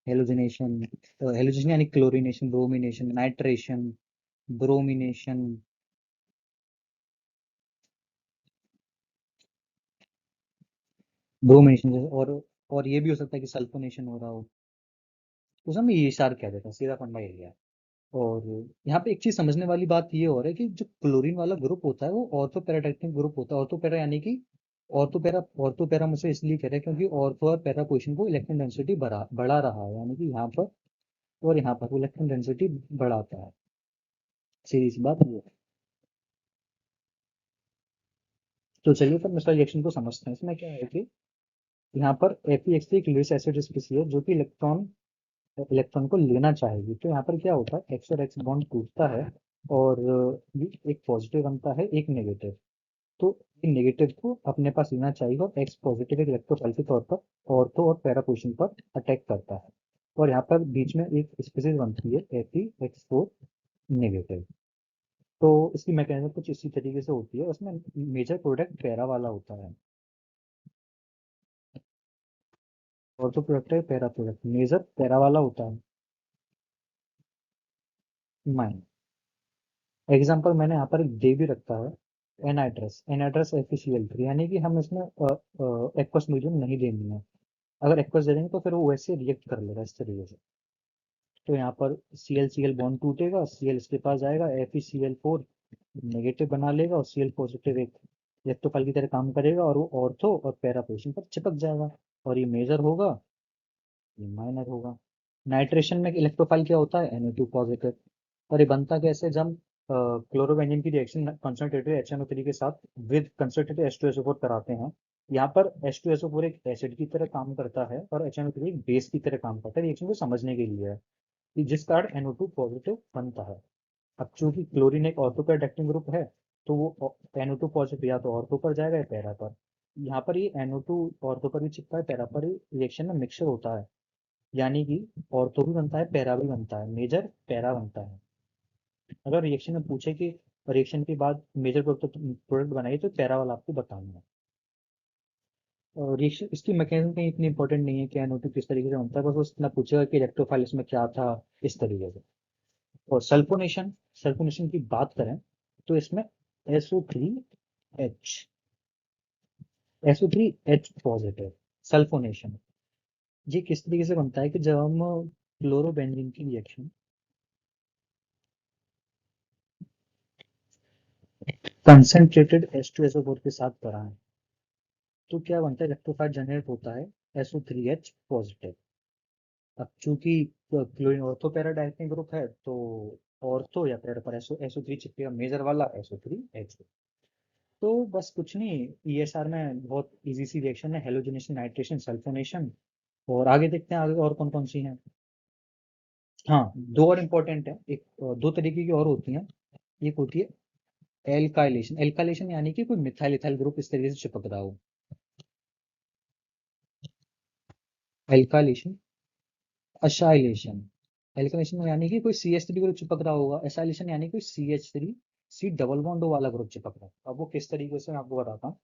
हेलोजिनेशन हेलोजिनेशन यानी chlorination, bromination, nitration, bromination, bromination, और ये भी हो सकता है कि सल्फोनेशन हो रहा हो। उसे हम ई एस आर कह देते हैं, सीधा फंडा एरिया है। और यहाँ पे एक चीज समझने वाली बात ये हो रहा है कि जो क्लोरीन वाला ग्रुप होता है वो ऑर्थोपैराडाइक्टिक ग्रुप होता है। ऑर्थोपैरा यानी कि ऑर्थोपैरा मुझे इसलिए कह रहे हैं क्योंकि ऑर्थो और पैरा पोजिशन को इलेक्ट्रॉन डेंसिटी बढ़ा रहा है, यानी कि यहाँ पर और यहाँ पर वो इलेक्ट्रॉन डेंसिटी बढ़ाता है। सीधी सी बात ये है। तो चलिए फिर मिश्रा रिएक्शन को समझते हैं। इसमें क्या है कि यहाँ पर FeX एक लुईस एसिड स्पीसी है जो कि इलेक्ट्रॉन को लेना चाहेगी। तो यहाँ पर क्या होता है, एक्स और एक्स बॉन्ड टूटता है और ये एक पॉजिटिव बनता है, एक नेगेटिव। तो नेगेटिव को अपने पास लेना चाहिए और एक्स पॉजिटिव एक इलेक्ट्रोफाइल के तौर पर ऑर्थो और पैरा पोजिशन पर अटैक करता है। और यहाँ पर बीच में एक स्पीसीज बनती है FeX4 नेगेटिव। तो इसकी मैकेनिज्म कुछ इसी तरीके से होती है। उसमें मेजर प्रोडक्ट पैरा वाला होता है। ऑर्थो प्रोडक्ट है, पैरा प्रोडक्ट। मेजर पैरा वाला होता है। माइन एग्जाम्पल मैंने यहाँ पर एक दे भी रखा है, एनाइट्रस FeCl3, यानी कि हम इसमें एक्वस मीडियम नहीं देनी है। अगर एक्वस दे देंगे तो फिर वो वैसे रिएक्ट कर लेगा इस तरीके से। तो यहाँ पर Cl बॉन्ड टूटेगा, Cl इसके पास जाएगा, FeCl4 नेगेटिव बना लेगा और Cl पॉजिटिव एक इलेक्ट्रोफाइल की तरह काम करेगा और वो ऑर्थो और पैरा पोजिशन पर चिपक जाएगा। और ये मेजर होगा, ये माइनर होगा। नाइट्रेशन में इलेक्ट्रोफाइल क्या होता है, Na2 पॉजिटिव। और ये बनता कैसे, जब क्लोरोबेंजीन की रिएक्शन कंसंट्रेटेड HNO3 के साथ विद कंसंट्रेटेड H2SO4 कराते हैं। यहाँ पर H2SO4 एक एसिड की तरह काम करता है और HNO3 एक बेस की तरह काम करता है। रिएक्शन को समझने के लिए है कि जिस कारण NO2 पॉजिटिव बनता है। अब चूंकि क्लोरीन एक ऑर्थो पर अडेक्टिंग ग्रुप है, तो वो NO2 पॉजिटिव या तो ऑर्थो पर जाएगा या पैरा पर। यहाँ पर ये NO2 ऑर्थो पर भी चिपका है, पैरा पर। रिएक्शन में मिक्सचर होता है, यानी कि ऑर्थो भी बनता है, पैरा भी बनता है, मेजर पैरा बनता है। अगर रिएक्शन में पूछे कि रिएक्शन के बाद मेजर प्रोडक्ट बनाइए तो पैरा वाला आपको बताऊंगा। और रिएक्शन इसकी मैकेनिज्म कहीं इतनी इंपॉर्टेंट नहीं है कि NO2 किस तरीके से बनता है, बस वो इतना पूछेगा कि इलेक्ट्रोफाइल इसमें क्या था, इस तरीके से। और सल्फोनेशन, सल्फोनेशन की बात करें तो इसमें SO3H SO3H पॉजिटिव सल्फोनेशन। ये किस तरीके से बनता है कि जब हम क्लोरोबेंजीन की रिएक्शन कंसंट्रेटेड H2SO4 के साथ कराएं तो क्या बनता है, इलेक्ट्रोफाइल जनरेट होता है SO3H पॉजिटिव। अब चूंकि क्लोरीन ऑर्थो पैरा डाइएक्टिक ग्रुप है, तो ऑर्थो या पैरा पर SO3 चिपकेगा, मेजर वाला SO3H। तो बस कुछ नहीं, ESR में बहुत इजी सी रिएक्शन है, हेलोजनेशन, नाइट्रेशन, सल्फोनेशन। और आगे देखते हैं आगे और कौन कौन सी हैं। हाँ, दो और इम्पोर्टेंट है, एक दो तरीके की और होती हैं। एक होती है एल्काइलेशन। एल्काइलेशन यानी कि कोई मिथाइल इथाइल ग्रुप इस तरीके से चिपक रहा हो। एल्काइलेशन, अशाइलेशन। एल्काइलेशन यानी कि कोई CH3 ग्रुप चिपक रहा होगा। एसाइलेशन यानी कोई CH3 C डबल बॉन्ड वाला ग्रुप चिपक रहा है। अब वो किस तरीके से मैं आपको बताता हूँ।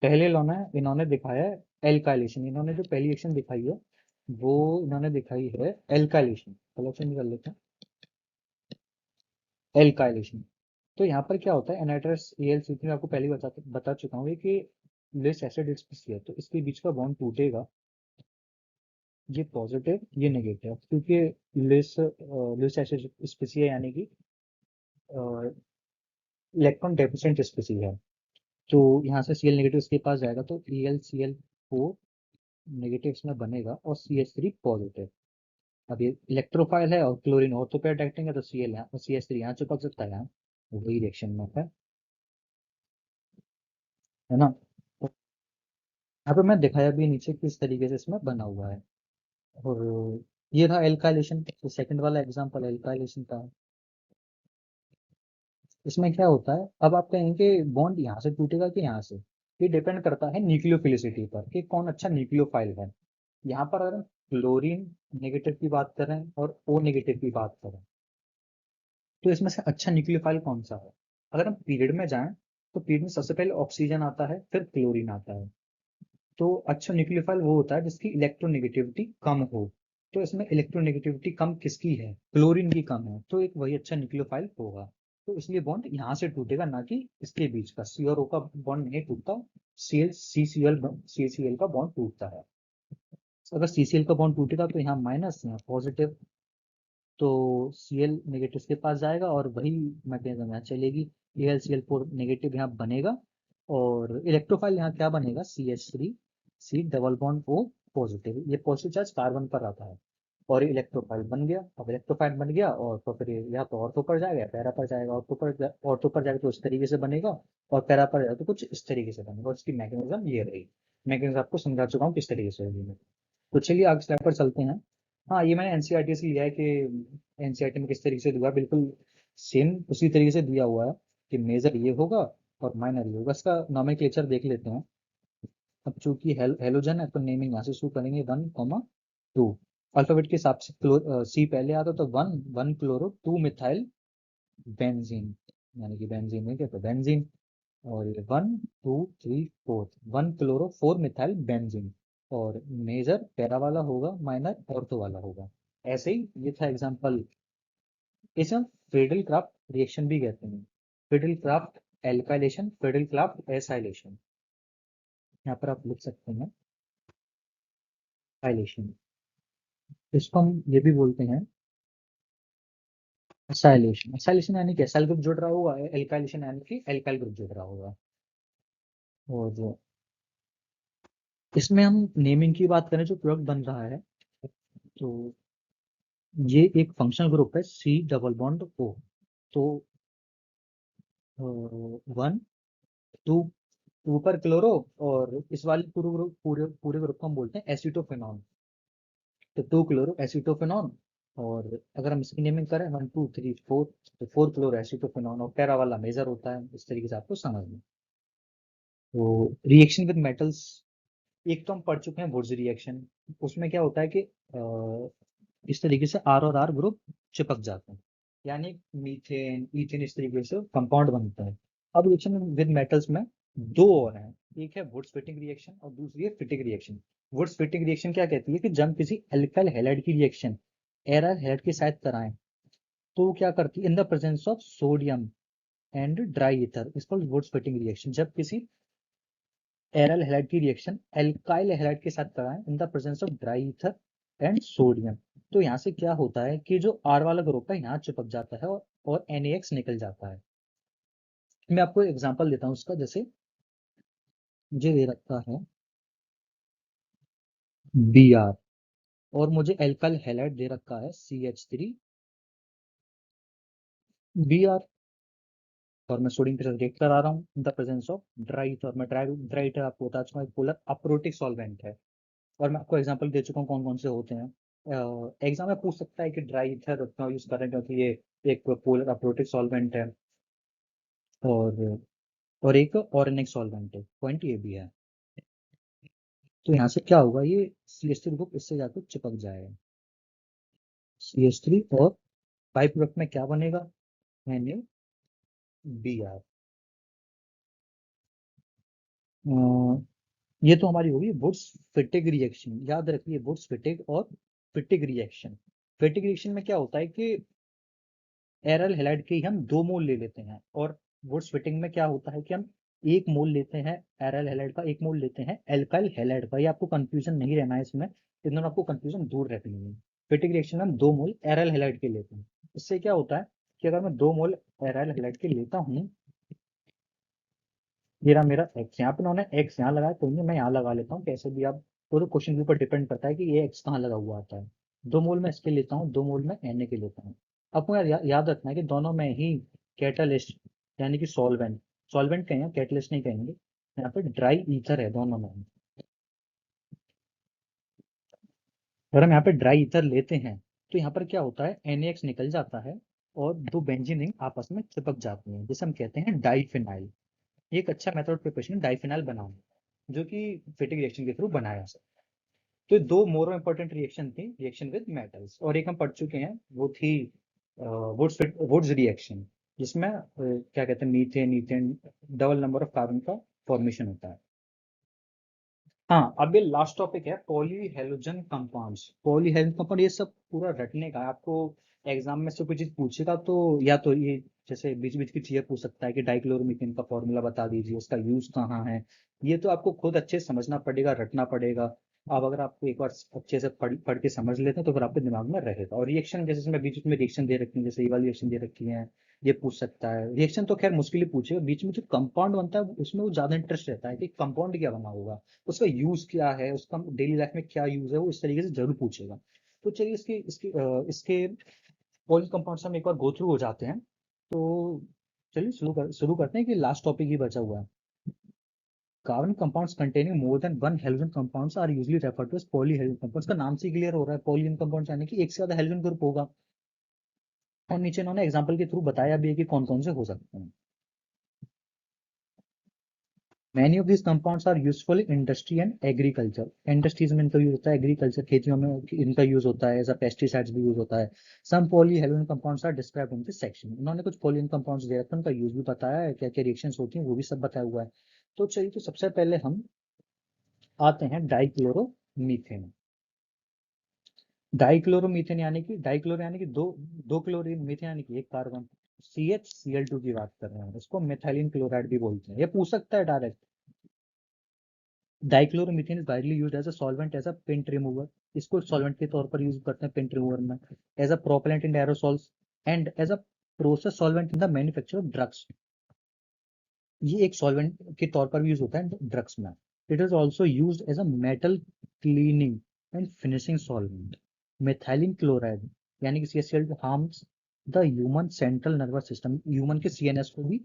पहले इन्होंने दिखाया है एल्काइलेशन। इन्होंने जो पहली एक्शन दिखाई है वो इन्होंने दिखाई है एल्काइलेशन। कलेक्शन कर लेते हैं, एल्काइलेशन। तो यहाँ पर क्या होता है, एनाइट्रस AlCl3 आपको पहले ही बता चुका हूँ कि लिस एसिड स्पीसी है, तो इसके बीच का बॉन्ड टूटेगा। ये पॉजिटिव, ये नेगेटिव, क्योंकि लिस एसिड स्पीसी है, यानी कि इलेक्ट्रॉन डेफिशिएंट स्पीसी है। तो यहाँ से Cl नेगेटिव इसके पास जाएगा तो AlCl4 नेगेटिव इसमें बनेगा और CH3 पॉजिटिव। अब ये इलेक्ट्रोफाइल है और क्लोरीन ऑर्थो पे अटैक्टिंग है, तो Cl यहाँ और CH3 यहाँ चिपक सकता है, यहाँ वही रिएक्शन में है ना। तो यहाँ पे मैं दिखाया भी नीचे किस तरीके से इसमें बना हुआ है। और ये था एल्काइलेशन। तो सेकंड वाला एग्जांपल एल्काइलेशन का है। इसमें क्या होता है, अब आप कहेंगे बॉन्ड यहाँ से टूटेगा कि यहाँ से। ये डिपेंड करता है न्यूक्लियोफिलिसिटी पर कि कौन अच्छा न्यूक्लियोफाइल है। यहाँ पर अगर क्लोरीन नेगेटिव की बात करें और O नेगेटिव की बात करें, तो इसमें से अच्छा न्यूक्लियोफाइल कौन सा है। अगर हम पीरियड में जाएं तो पीरियड में सबसे पहले ऑक्सीजन आता है, फिर क्लोरीन आता है। तो अच्छा न्यूक्लियोफाइल वो होता है जिसकी इलेक्ट्रोनेगेटिविटी कम हो। तो इसमें इलेक्ट्रोनेगेटिविटी कम किसकी है, क्लोरीन की कम है, तो एक वही अच्छा न्यूक्लियोफाइल होगा। तो इसलिए बॉन्ड यहाँ से टूटेगा, ना कि इसके बीच का। C और O का बॉन्ड नहीं टूटता, CCl का बॉन्ड टूटता है। अगर CCl का बॉन्ड टूटेगा तो यहाँ माइनस, यहाँ पॉजिटिव, तो Cl नेगेटिव के पास जाएगा और वही मैकेनिज्म यहाँ चलेगी। AlCl4 नेगेटिव यहाँ बनेगा और इलेक्ट्रोफाइल यहाँ क्या बनेगा, CH3 C double bond O positive. ये पॉजिटिव चार्ज कार्बन पर आता है और ये इलेक्ट्रोफाइल बन गया। अब इलेक्ट्रोफाइल बन गया और तो फिर या तो ऑर्थो पर जाएगा या पैरा पर जाएगा। ऑर्थो पर जाएगा तो इस तरीके से बनेगा और पैरा पर जाएगा तो कुछ इस तरीके से बनेगा। और इसकी मैकेनिज्म ये रही। मैकेनिज्म आपको समझा चुका हूँ किस तरीके से होगी। मैं तो चलिए आगे स्लाइड पर चलते हैं। हाँ, ये मैंने एनसीईआरटी से लिया है कि एनसीईआरटी में किस तरीके से दिया है, बिल्कुल सेम उसी तरीके से दिया हुआ है कि मेजर ये होगा और माइनर ये होगा। इसका नॉमेनक्लेचर देख लेते हैं। अब चूंकि हेलोजन है तो नेमिंग यहाँ से शुरू करेंगे 1, 2। अल्फाबेट के हिसाब से सी पहले आता तो 1 क्लोरो 2 मिथाइल बेंजीन, यानी कि बेंजीन है क्या, तो बेंजीन। और ये 1, 2, 3, 4, 1 क्लोरो 4 मिथाइल बेंजीन। और मेजर पैरा वाला होगा, माइनर ऑर्थो वाला होगा। ऐसे ही ये था एग्जांपल। इसे हम फ्रीडल क्राफ्ट रिएक्शन भी कहते हैं। Friedel craft alkylation, Friedel Crafts acylation. यहाँ पर आप लिख सकते हैं एसाइलेशन। इसको हम ये भी बोलते हैं एसाइलेशन। एसाइलेशन यानी कि एसाइल ग्रुप जुड़ रहा होगा, एल्काइलेशन यानी कि एल्काइल ग्रुप जुड़ रहा होगा। और जो इसमें हम नेमिंग की बात करें, जो प्रोडक्ट बन रहा है, तो ये एक फंक्शनल ग्रुप है C डबल बॉन्ड O। तो 1, 2 पर क्लोरो और इस वाले पूरे ग्रुप को हम बोलते हैं एसीटोफेनॉन। तो 2 क्लोरो एसीटोफेनॉन। और अगर हम इसकी नेमिंग करें 1, 2, 3, 4, तो 4 क्लोरो एसीटोफेनॉन। और पैरा वाला मेजर होता है। इस तरीके से आपको समझ में। तो रिएक्शन विद मेटल्स, एक तो हम पढ़ चुके हैं वुड्स रिएक्शन। उसमें क्या होता है कि इस तरीके से R और R ग्रुप चिपक जाते हैं, यानी मीथेन इथेन इस तरीके से कंपाउंड बनता है। अब रिएक्शन विद मेटल्स में दो और हैं। एक है वुड्स फिटिंग रिएक्शन और दूसरी है Fittig reaction. Wurtz Fittig reaction क्या कहती है कि जब किसी एल्काइल हैलाइड की रिएक्शन एरर हैलाइड के साथ कराएं तो वो क्या करती है, in the presence of sodium and dry ether, इस पर वुड्स फिटिंग रिएक्शन। जब किसी एरल हैलाइड की रिएक्शन एल्काइल हैलाइड के साथ कराएं in the presence of dry ether and sodium, तो यहाँ से क्या होता है कि जो R वाला ग्रुप है यहाँ चिपक जाता है और NaX निकल जाता है। मैं आपको एग्जांपल देता हूँ उसका। जैसे मुझे दे रखा है Br और मुझे एल्काइल हैलाइड दे रखा है CH3Br, और मैं सोडियम के साथ रिएक्ट करा रहा हूँ इन the presence of dry ether. मैं ड्राई ईथर आपको बता चुका हूँ एक पोलर अप्रोटिक सॉल्वेंट है। और मैं आपको एग्जांपल दे चुका हूँ कौन कौन से होते हैं। एग्जाम में पूछ सकता है कि ड्राई ईथर क्यों यूज कर रहे हैं, क्योंकि ये एक पोलर अप्रोटिक सॉल्वेंट है और एक ऑर्गेनिक सॉल्वेंट है, पॉइंट ये भी है। तो यहाँ से क्या होगा, ये CH3 ग्रुप इससे जाकर चिपक जाएगा, CH3, और बाई प्रोडक्ट में क्या बनेगा, NaBr। ये तो हमारी होगी वुड्स फिटिग रिएक्शन। याद रखिए वुड्स फिटिग और फिटिग रिएक्शन। फिटिग रिएक्शन में क्या होता है कि एरल हैलाइड के ही हम 2 मोल ले लेते हैं, और वुड्स फिटिंग में क्या होता है कि हम 1 मोल लेते हैं एरल हैलाइड का, 1 मोल लेते हैं एल्काइल हैलाइड का। ये आपको कंफ्यूजन नहीं रहना है इसमें, इन दोनों आपको कंफ्यूजन दूर रहती है। फिटिंग रिएक्शन में हम 2 मोल एरल हैलाइड के लेते हैं। इससे क्या होता है कि अगर मैं 2 मोल एरल हैलाइड के लेता हूँ, ये रहा मेरा एक्स, यहाँ पे उन्होंने एक्स यहाँ लगाया, कोई नहीं मैं यहाँ लगा लेता हूँ कैसे भी। आप तो क्वेश्चन के ऊपर डिपेंड करता है कि ये एक्स कहाँ लगा हुआ आता है। 2 मोल में इसके लेता हूँ, 2 मोल में Na के लेता हूँ। आपको याद रखना है कि दोनों में ही कैटलिस्ट यानी कि सॉल्वेंट, सॉल्वेंट कहेंगे कैटलिस्ट नहीं कहेंगे। यहाँ पे ड्राई ईथर है दोनों में। अगर हम यहाँ पे ड्राई ईथर लेते हैं तो यहाँ पर क्या होता है, NaX निकल जाता है और दो बेंजीन रिंग आपस में चिपक जाती हैं, जिसे हम कहते हैं डाइफिनाइल। ये एक अच्छा मेथड प्रिपरेशन है डाइफिनाइल बनाना, जो कि फिटिंग रिएक्शन के थ्रू बनाया जा सकता है। तो दो मोर इंपॉर्टेंट रिएक्शन थी रिएक्शन विद मेटल्स, और एक हम पढ़ चुके हैं वो थी वुड्स रिएक्शन, जिसमें क्या कहते हैं methane ethane double number of carbon का फॉर्मेशन होता है। हाँ, अब ये लास्ट टॉपिक है पॉलीहेलोजन कंपाउंड्स। पॉलीहेलोजन कंपाउंड ये सब पूरा रटने का है। आपको एग्जाम में से कोई चीज पूछेगा तो या तो ये जैसे बीच बीच की चीजें पूछ सकता है कि डाइक्लोरोमीथेन का फॉर्मूला बता दीजिए, उसका यूज कहाँ है। ये तो आपको खुद अच्छे से समझना पड़ेगा, रटना पड़ेगा। अब अगर आपको एक बार अच्छे से पढ़ पढ़ के समझ लेते हैं तो फिर आपके दिमाग में रहेगा। और रिएक्शन जैसे इसमें बीच में रिएक्शन दे रखी है, जैसे ये वाली रिएक्शन दे रखी है, ये पूछ सकता है। रिएक्शन तो खैर मुश्किल ही पूछेगा, बीच में जो कंपाउंड बनता है उसमें वो ज्यादा इंटरेस्ट रहता है कि कंपाउंड क्या बना होगा, उसका यूज क्या है, उसका डेली लाइफ में क्या यूज है, वो इस तरीके से जरूर पूछेगा। तो चलिए इसके पॉली कंपाउंड्स हम एक बार गो थ्रू हो जाते हैं। तो चलिए शुरू करते हैं कि लास्ट टॉपिक ही बचा हुआ है। Carbon compounds containing more than one halogen compounds are usually referred to as polyhalogen compounds। का नाम से ही क्लियर हो रहा है, polyhalogen compounds यानी कि एक से ज्यादा हेलोजन ग्रुप होगा। और नीचे इन्होंने एग्जांपल के थ्रू बताया भी है कि कौन कौन से हो सकते हैं। Many of these compounds are useful in industry and agriculture। Industries में इनका यूज होता है, एग्रीकल्चर खेतियों में इनका यूज होता है, एज अ पेस्टिसाइड्स भी यूज होता है। Some polyhalogen compounds are described in this section. इन्होंने कुछ पॉलीहेलोजन कंपाउंड्स दे रखे हैं, उनका यूज भी बताया है, क्या क्या रिएक्शंस होती हैं वो भी सब बताया हुआ है। तो चलिए, तो सबसे पहले हम आते हैं डाइक्लोरोमीथेन। डाइक्लोरोमीथेन यानी कि डाइक्लोरो यानी कि दो दो क्लोरीन, मीथेन यानी कि एक कार्बन। CH Cl2 की बात कर रहे हैं, इसको मेथाइलिन क्लोराइड भी बोलते हैं, ये पूछ सकता है direct. Dichloromethane is widely used as a solvent, as a paint remover. इसको सॉल्वेंट के तौर पर यूज करते हैं पेंट रिमूवर में, as a propellant in aerosols, and as a process solvent in the manufacture of drugs. ये एक solvent के तौर पर भी यूज होता है ड्रग्स में। It is also use as a metal cleaning and finishing solvent. Methylene chloride यानी कि CaCl harms the human central nervous system, human के CNS को भी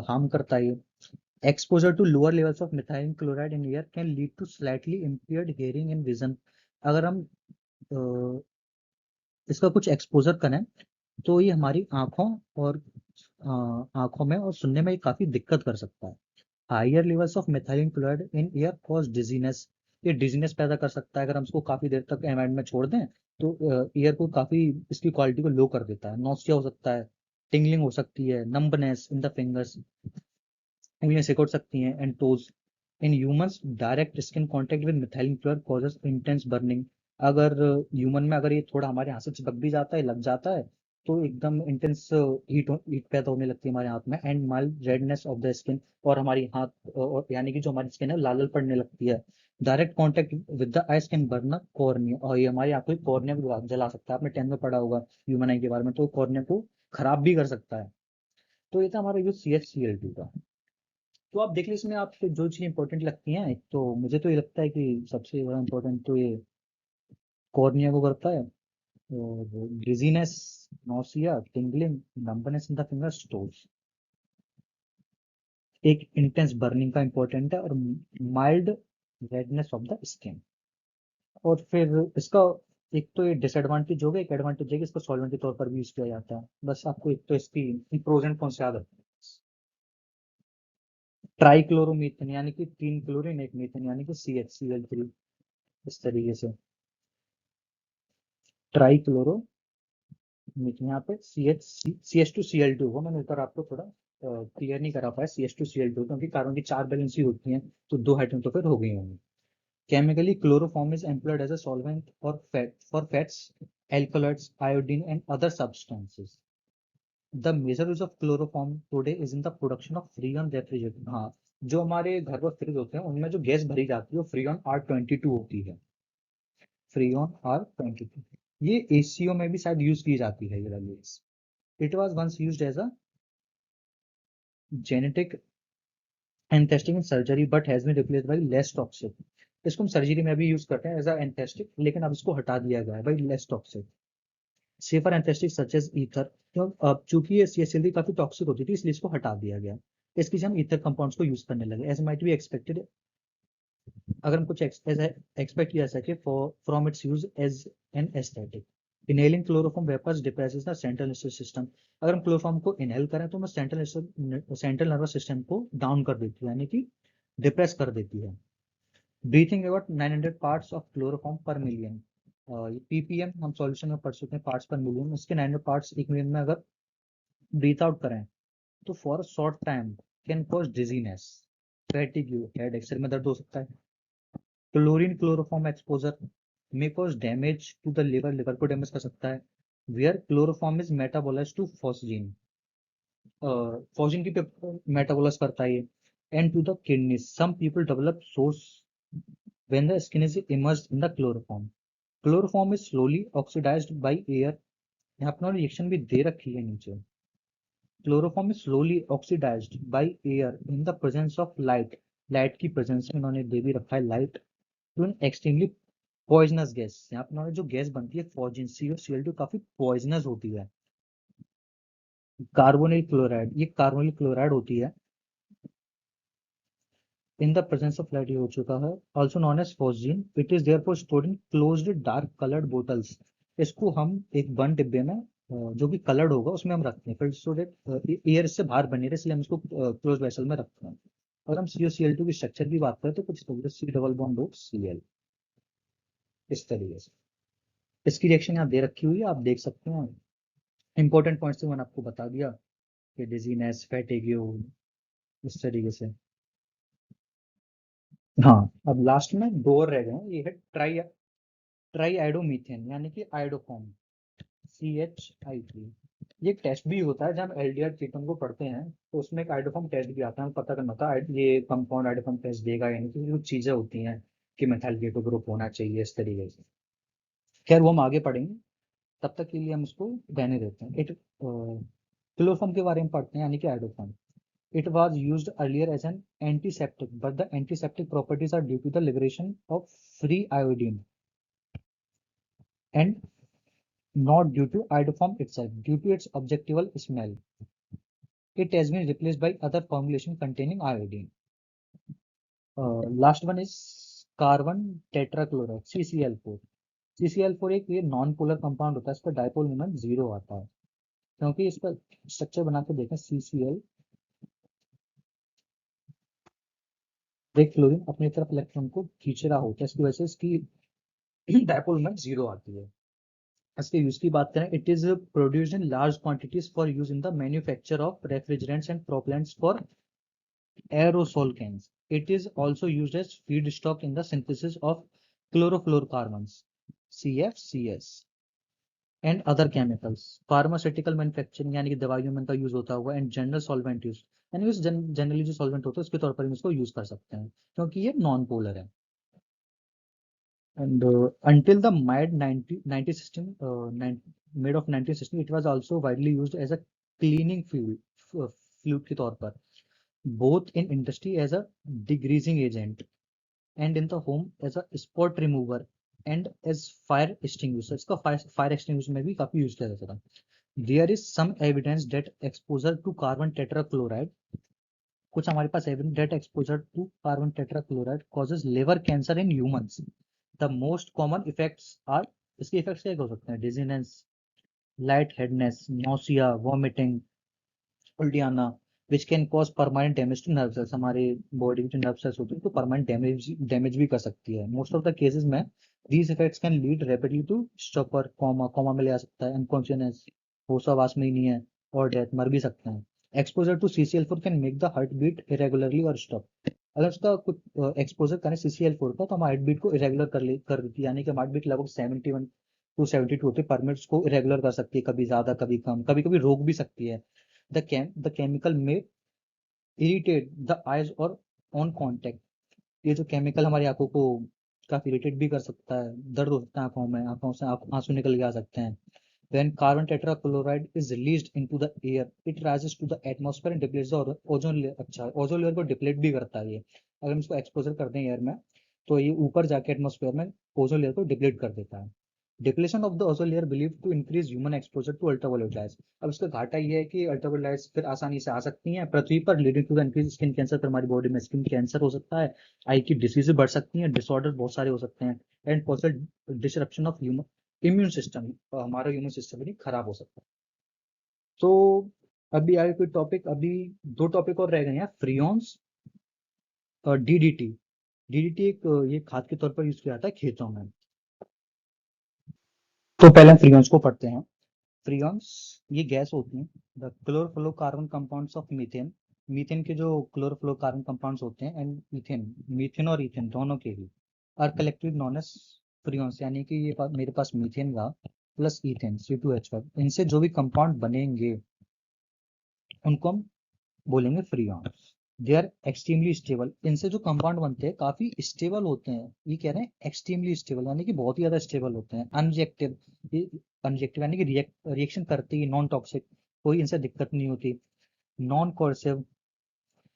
हार्म करता है। Exposure to lower levels of methylene chloride in air can lead to slightly impaired hearing and vision. अगर हम इसका कुछ एक्सपोजर करें तो ये हमारी आंखों और आंखों में और सुनने में काफी दिक्कत कर सकता है। Higher levels of methylene chloride in air cause dizziness. ये डिजीनेस पैदा कर सकता है, अगर हम इसको काफी देर तक एनवायरमेंट में छोड़ दें तो एयर को काफी, इसकी क्वालिटी को लो कर देता है। नॉसिया हो सकता है, टिंगलिंग हो सकती है, नंबनेस इन द फिंगर्स, उंगलियां सिकुड़ सकती हैं, and toes. In humans direct skin contact with methylene chloride causes intense burning. अगर ह्यूमन में अगर ये थोड़ा हमारे हाथ से चिपक भी जाता है, लग जाता है, तो एकदम इंटेंस हीट पैदा होने लगती है हमारे हाथ में, and mild redness of the skin. और हमारी हाथ और यानी कि जो हमारी स्किन है लाल लाल पड़ने लगती है। Direct contact with the ice can burn cornea, और ये हमारी आंखों की कॉर्निया को जला सकता है। आपने 10 में पढ़ा होगा ह्यूमन आई के बारे में, तो कॉर्निया को खराब भी कर सकता है। तो ये था हमारा यूज CH Cl2 का। तो आप देख लीजिए इसमें आपको जो चीज़ इंपॉर्टेंट लगती हैं, एक तो मुझे तो ये लगता है कि सबसे बड़ा इंपॉर्टेंट तो ये कॉर्निया को करता है, और dizziness, nausea, tingling, numbness in the fingers, toes. एक इंटेंस बर्निंग का इंपॉर्टेंट है, और mild redness of the skin. और फिर इसका एक तो ये डिसएडवांटेज हो गया, एक एडवांटेज है कि इसको सॉल्वेंट के तौर पर भी यूज किया जाता है। बस आपको एक तो इसकी प्रोज एंड कॉन्स याद रखना है। ट्राइक्लोरोमीथेन यानी कि 3 क्लोरीन 1 मीथेन यानी कि CH Cl3, इस तरीके से ट्राइक्लोरोमीथेन। यहाँ पे CH2Cl2 को मैंने ऊपर आपको थोड़ा क्लियर नहीं करा पाया, CH2Cl2, क्योंकि कार्बन की 4 वैलेंसी होती हैं, तो 2 हाइड्रोजन तो फिर हो गई होंगी। Chemically chloroform is employed as a solvent for fats, alkaloids, iodine and other substances. The major use of chloroform today is in the production of Freon refrigerator. हाँ, जो हमारे घर पर फ्रिज होते हैं उनमें जो गैस भरी जाती है वो फ्रीऑन R22 होती है। फ्रीऑन R22, ये ACO में भी शायद यूज की जाती है ये वाली gas. It was once use as a genetic anaesthetic in surgery but has been replaced by less toxic. इसको हम सर्जरी में भी यूज करते हैं एज अ एंथेस्टिक, लेकिन अब इसको हटा दिया गया है by less toxic. Safer anaesthetic such as ether, तो अब चूंकि ये CH काफी टॉक्सिक होती थी इसलिए इसको हटा दिया गया। इसकी जगह हम ईथर कंपाउंड्स को यूज करने लगे, एज माइट बी एक्सपेक्टेड। अगर हम कुछ एक्सपेक्ट किया सके from its use as an anaesthetic. Inhaling chloroform vapours depresses the central nervous system. अगर हम क्लोरोफॉर्म को इनहेल करें तो हमें सेंट्रल नर्वस सिस्टम को डाउन कर देती है, यानी कि डिप्रेस कर देती है। Breathing about 900 parts of chloroform per million. PPM हम सॉल्यूशन में पढ़ चुके हैं, पार्ट्स पर मिलियन। उसके 900 पार्ट्स 1 मिलियन में अगर ब्रीथ आउट करें तो for a short time can cause dizziness, fatigue, headache, सिर में दर्द हो सकता है। Chlorine chloroform exposure may cause damage to the liver, liver को डैमेज कर सकता है। Where chloroform is metabolize to phosgene, phosgene की मेटाबोलाइज करता है ये। And to the kidney, some people develop sores when the skin is immersed in the chloroform. Chloroform is slowly oxidized by air. यहाँ अपना reaction भी दे रखी है नीचे. Chloroform is slowly oxidized by air in the presence of light. Light की presence में इन्होंने दे भी रखा है light to an extremely poisonous gas. यहाँ पर इन्होंने जो गैस बनती है फॉर्जिन CO Cl2 काफी पॉइजनस होती है. कार्बोनिल क्लोराइड, ये कार्बोनिल क्लोराइड होती है. In the presence of light ये हो चुका है. Also known as phosgene. It is therefore stored in closed dark colored bottles. इसको हम एक बंद डिब्बे में जो भी कलर्ड होगा उसमें हम रखते हैं, फिर सो दैट एयर से बाहर बने रहे, इसलिए हम इसको क्लोज वेसल में रखते हैं. और हम CuCl2 की स्ट्रक्चर की बात करें तो कुछ C double bond O Cl इस तरीके से. इसकी रिएक्शन यहाँ दे रखी हुई है, आप देख सकते हैं. इंपॉर्टेंट पॉइंट्स तो मैंने आपको बता दिया कि डिजीनेस, फैटिग्यू, इस तरीके से. हाँ, अब लास्ट में दो और रह गए हैं. ये है ट्राईआइडोमीथेन यानी कि आइडोफॉर्म CH3. ये टेस्ट भी होता है. जब LDR कीटोन को पढ़ते हैं तो उसमें एक आइडोफॉर्म टेस्ट भी आता है. हमें पता करना था ये कंपाउंड आइडोफॉर्म टेस्ट देगा यानी कि कुछ चीजें होती हैं कि मेथाइल कीटो ग्रुप होना चाहिए इस तरीके से. खैर वो हम आगे पढ़ेंगे, तब तक के लिए हम इसको रहने देते हैं. क्लोरोफॉर्म के बारे में पढ़ते हैं यानी कि iodoform. It was used earlier as an antiseptic, but the antiseptic properties are due to the liberation of free iodine and not due to iodoform itself, due to its objectival smell. It has been replaced by other formulation containing iodine. Last one is carbon tetrachloride CCl4. CCl4 एक ये non polar compound होता है, इसका dipole moment 0 आता है. क्योंकि इसका structure बना के देखें, CCl एक क्लोरीन अपनी तरफ इलेक्ट्रॉन को खींच रहा होता है, इसकी वजह से इसकी डायपोल मोमेंट 0 आती है. इसके यूज की बात करें, it is produced in large quantities for use in the manufacture of refrigerants and propellants for aerosol cans. It is also used as feedstock in the synthesis of chlorofluorocarbons CFCs and other chemicals. Pharmaceutical manufacturing यानी कि दवाइयों में इनका use होता हुआ, and general solvent use यानी कि generally जो सॉल्वेंट होता है उसके तौर पर हम इसको यूज कर सकते हैं क्योंकि ये नॉन पोलर है. And until the mid of 1960, it was also widely used as a cleaning fluid के तौर पर, both in industry as a degreasing agent and in the home as a spot remover and as fire extinguisher. इसका fire extinguisher में भी काफी use किया जाता था. There is some evidence that exposure to carbon tetrachloride, कुछ हमारे पास evidence that exposure to carbon tetrachloride causes liver cancer in humans. The most common effects are, इसके इफेक्ट्स क्या हो सकते हैं? Dizziness, light headedness, nausea, vomiting, उल्टी आना, which can cause permanent damage to nerve cells. हमारे बॉडी में जो नर्व सेल्स होती है तो परमानेंट डैमेज भी कर सकती है. मोस्ट ऑफ द केसेस में these effects can lead rapidly to stupor, coma में ले आ सकता है, अनकॉन्शियसनेस, होश आवास में ही नहीं है, और डेथ, मर भी सकते हैं. Exposure to CCl4 can make the heart beat irregularly और स्टॉप. अगर उसका कुछ एक्सपोजर करें CCl4 का तो हम हार्ट बीट को इरेगुलर कर देती है, यानी कि हार्ट बीट लगभग 71 टू 72 होती है पर मिनट, को इरेगुलर कर सकती है, कभी ज्यादा कभी कम, कभी कभी रोक भी सकती है. द केमिकल में इरिटेट द आइज और ऑन कॉन्टेक्ट. ये जो केमिकल हमारी आंखों को काफी इरिटेट भी कर सकता है, दर्द हो सकता है आंखों में, आंखों से आंसू निकल के आ सकते हैं. When carbon tetrachloride is released into the air, it rises to the atmosphere and depletes the ozone layer. अच्छा, ओजोन लेयर को डिप्लेट भी करता है ये. अगर हम इसको एक्सपोजर कर दें एयर में तो ये ऊपर जाके एटमोस्फेयर में ओजोन लेयर को डिप्लेट कर देता है. Depletion of the ozone layer believe to increase human exposure to ultraviolet lights. अब इसका घाटा ये है कि अल्ट्रावायलेट लाइट्स फिर आसानी से आ सकती हैं पृथ्वी पर, leading to the increase skin cancer. फिर हमारी बॉडी में स्किन कैंसर हो सकता है, आई की डिसीज बढ़ सकती हैं, डिसऑर्डर बहुत सारे हो सकते हैं, and possible disruption of human immune system, हमारा इम्यून सिस्टम भी खराब हो सकता है. तो अभी आगे कोई टॉपिक, अभी दो टॉपिक और रह गए हैं, फ्रियोन्स और DDT. DDT एक ये खाद के तौर पर यूज किया जाता है खेतों में. तो पहले हम फ्रियोन्स को पढ़ते हैं. फ्रियोन्स ये गैस होती हैं, the chlorofluorocarbon compounds of methane. Methane के जो क्लोरोफ्लोरोकार्बन कंपाउंड्स होते हैं, एंड मीथेन और ईथेन दोनों के ही, are collective known as freons. यानी कि ये मेरे पास मीथेन का प्लस ईथेन C2H5, इनसे जो भी कंपाउंड बनेंगे उनको हम बोलेंगे freons. They are extremely stable. इनसे जो कंपाउंड बनते हैं काफी स्टेबल होते हैं। ये कह रहे हैं एक्सट्रीमली स्टेबल, यानी कि बहुत ही ज्यादा स्टेबल होते हैं। अनरिएक्टिव, अनरिएक्टिव यानी कि रिएक्शन करती है, नॉन टॉक्सिक, कोई इनसे दिक्कत नहीं होती। नॉन कोर्सिव,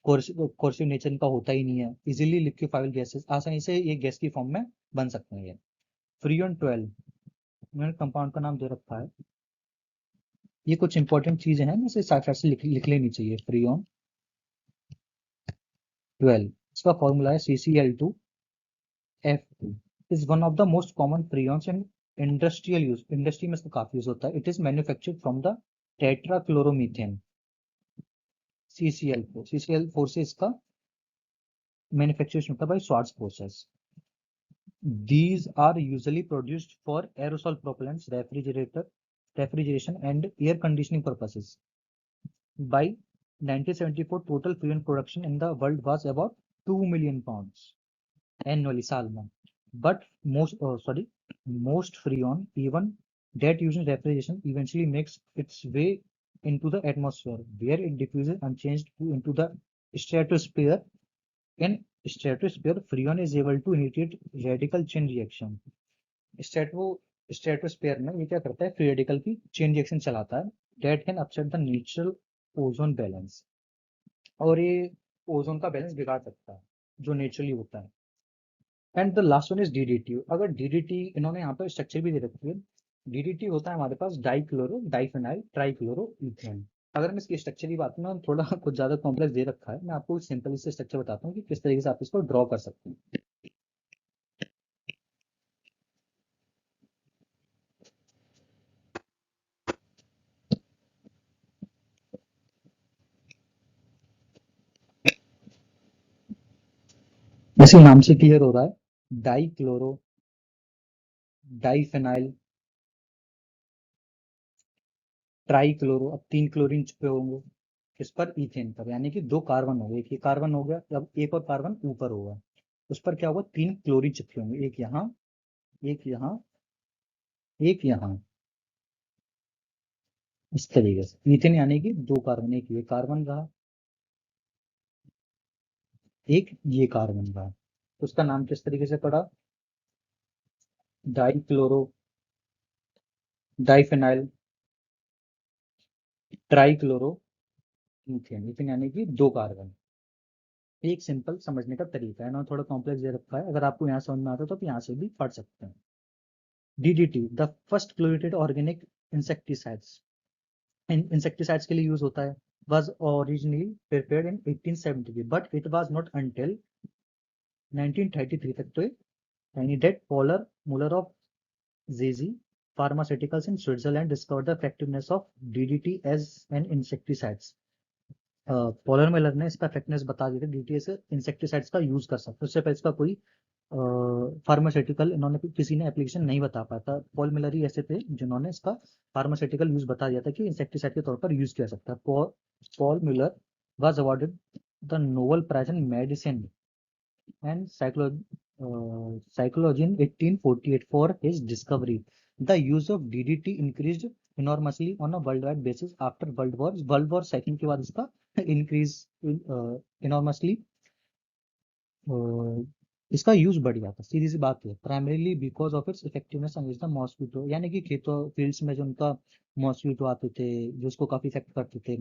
कोर्सिव नेचर इनका होता ही नहीं है। इजीली लिक्विफाइबल गैसेस, आसानी से ये गैस की फॉर्म में बन सकते हैं। ये फ्रीऑन 12, मैंने कंपाउंड का नाम दे रखा है। ये कुछ इंपॉर्टेंट चीजें हैं, इसे साथ साथ से लिख लेनी चाहिए। फ्रीऑन 12, इसका फॉर्मूला है CCl2F2, is one of the most common freons in industrial use. Industry में इसका काफी यूज होता है। It is manufactured from the tetrachloromethane. CCl4 से इसका मैन्युफैक्चरेशन होता है by Swarts process. These are usually produced for aerosol propellants, refrigeration, and air conditioning purposes. By 1974, total freon production in the world was about 2 million pounds annually, साल में. But most freon, even that used in refrigeration, eventually makes its way into the atmosphere, where it diffuses unchanged into the stratosphere. In stratosphere, freon is able to initiate radical chain reaction. Strato stratosphere में ये क्या करता है, free radical की chain reaction चलाता है, date can upset the natural ozone balance, और ये ओजोन का बैलेंस बिगाड़ सकता है जो नेचुरली होता है। And the last one is DDT. अगर डीडीटी, इन्होंने यहाँ पर स्ट्रक्चर भी दे रखी है। डीडीटी होता है हमारे पास डाइक्लोरो डाइफेनाइल ट्राइक्लोरो इथेन। अगर मैं इसकी स्ट्रक्चर की बात करूँ, थोड़ा कुछ ज्यादा कॉम्प्लेक्स दे रखा है, मैं आपको सिंपल इससे स्ट्रक्चर बताता हूँ कि किस तरीके से आप इसको ड्रॉ कर सकते हैं। इसी नाम से क्लियर हो रहा है, डाइक्लोरो डाइफेनाइल ट्राइक्लोरो, अब 3 क्लोरीन छुपे होंगे इस पर इथेन पर, यानी कि 2 कार्बन हो गए। एक ये कार्बन हो गया, अब एक और कार्बन ऊपर होगा, उस पर क्या होगा, 3 क्लोरीन चिपके होंगे, एक यहाँ, एक यहाँ, एक यहाँ, इस तरीके से इथेन, यानी कि 2 कार्बन, एक ये कार्बन रहा, एक ये कार्बन रहा, तो उसका नाम किस तरीके से पड़ा, डाइक्लोरो डाइफेनाइल ट्राइक्लोरो इथेन। इथेन यानी कि 2 कार्बन। एक सिंपल समझने का तरीका है ना, थोड़ा कॉम्प्लेक्स दे रखा है, अगर आपको यहाँ समझ में आता है तो आप यहाँ से भी पढ़ सकते हैं। DDT, the first chlorinated organic insecticides, insecticides के लिए यूज होता है, was originally prepared in 1873, but it was not until 1933 तक तो यानी that Paul Muller of ZZ Pharmaceuticals in Switzerland discovered the effectiveness of DDT as an insecticides. Paul Muller ने इसका effectiveness बता दी थी, DDT से इंसेक्टिसाइड्स का यूज कर सकते, उससे पहले इसका कोई फार्मास्यूटिकल इन्होंने किसी ने एप्लीकेशन नहीं बता पाया था। पॉल मिलर ही ऐसे थे जिन्होंने इसका फार्मास्यूटिकल यूज बता दिया था कि इंसेक्टिसाइड के तौर पर यूज किया सकता है। Paul Muller was awarded the Nobel Prize in medicine and psychology in 1848 for his discovery. The use of DDT increased enormously on a worldwide basis after World War II के बाद इसका increase enormously इसका use बढ़ गया था, सीधी सी बात है। Primarily because of its effectiveness against the mosquito, यानी कि खेतों फील्ड्स में जो उनका मॉस्किटो आते थे जो उसको काफी इफेक्ट करते थे,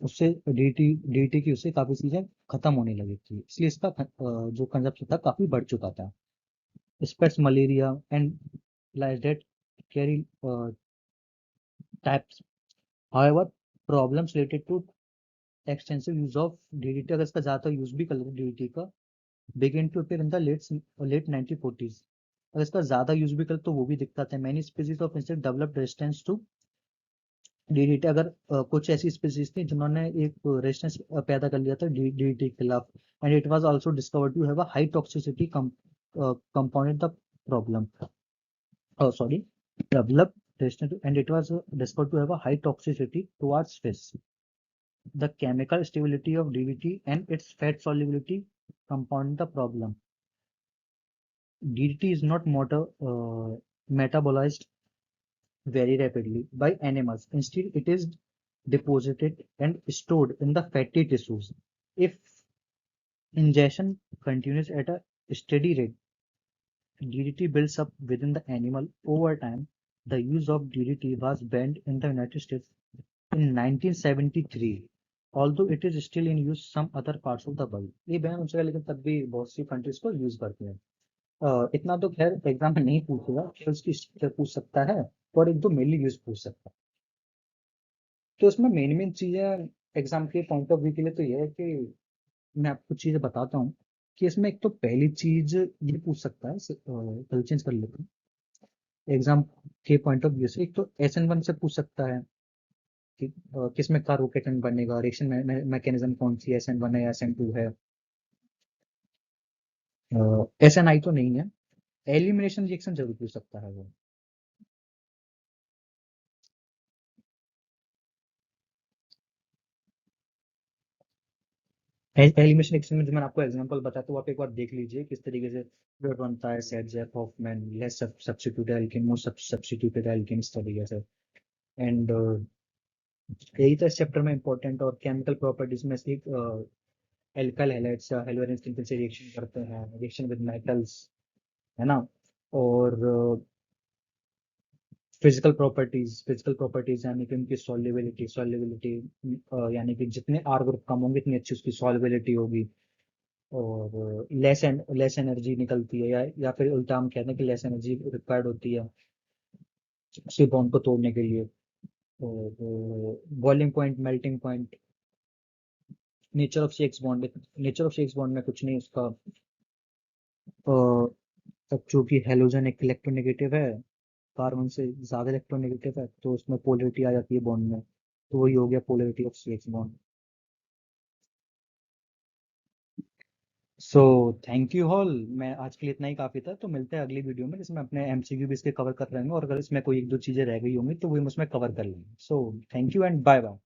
उससे डीटी की उससे काफी चीजें खत्म होने लगी थी, इसलिए इसका जो कंजप्शन था काफी बढ़ चुका था। Spreads malaria and lice that carry typhus, however problems related to extensive use of DDT, अगर इसका ज्यादा यूज भी कर लेते डीडीटी का, began to appear in the late 1940s। अगर इसका ज्यादा यूज भी कर तो वो भी दिक्कत है। Many species of insect developed resistance to DDT, अगर कुछ ऐसी स्पीसीज थी जिन्होंने एक रेजिस्टेंस पैदा कर लिया था डीडीटी के खिलाफ। And it was also discovered to have a high toxicity compounded the problem, sorry, developed resistance, and it was discovered to have a high toxicity towards fish. The chemical stability of DDT and its fat solubility compound the problem. DDT is not metabolized very rapidly by animals. Instead, it is deposited and stored in the fatty tissues. If ingestion continues at a steady rate. DDT builds up within the animal over time. The use of DDT was banned in the United States in 1973, although it is still in use some other parts of the world. ये ban हो चुका है लेकिन तब भी बहुत सी countries को use करते हैं। इतना तो खैर एग्जाम में नहीं पूछेगा, केवल उसकी स्ट्रक्चर पूछ सकता है और एक दो मेनली यूज पूछ सकता है। तो इसमें मेन मेन चीजें एग्जाम के पॉइंट ऑफ व्यू के लिए तो ये है कि मैं आपको चीजें बताता हूँ कि इसमें एक तो पहली चीज ये पूछ सकता है, कल चेंज कर लेते हैं एग्जाम के पॉइंट ऑफ व्यू से। एक तो SN1 से पूछ सकता है कि किसमें का रोकेटन बनेगा, रिएक्शन मैकेनिज्म कौन सी, SN1 है या SN2 है। SNI तो नहीं है। एलिमिनेशन रिएक्शन जरूर पूछ सकता है वो। एलिमिनेशन रिएक्शन में जो मैंने आपको एग्जांपल बताया तो आप एक बार देख लीजिए किस तरीके से फ्लूइड बनता है, सेट Hofmann, less substituted alkene, more substituted alkene, इस तरीके से। एंड यही था इस चैप्टर में इंपॉर्टेंट। और केमिकल प्रॉपर्टीज में से एक एल्काइल हैलाइड्स या हेलोजेंस किन से रिएक्शन करते हैं, रिएक्शन विद मेटल्स, है ना। और फिजिकल प्रॉपर्टीज यानी कि उनकी सॉल्युबिलिटी यानी कि जितने आर ग्रुप कम होंगे इतनी अच्छी उसकी सॉल्युबिलिटी होगी। और लेस एनर्जी निकलती है, या फिर उल्टा हम कहते हैं कि लेस एनर्जी रिक्वायर्ड होती है उसी बॉन्ड को तोड़ने के लिए। और boiling point, melting point, nature of C X bond में कुछ नहीं उसका। अब चूंकि हेलोजन एक इलेक्ट्रोनेगेटिव है, कार्बन से ज्यादा इलेक्ट्रोनेगेटिव है, तो उसमें पोलरिटी आ जाती है बॉन्ड में, तो वही हो गया polarity of C X bond. So thank you all. मैं आज के लिए इतना ही काफी था, तो मिलते हैं अगली वीडियो में जिसमें अपने MCQ भी इसके कवर कर रहे होंगे, और अगर इसमें कोई एक दो चीजें रह गई होंगी तो वो हम उसमें कवर कर लेंगे। So thank you and bye bye.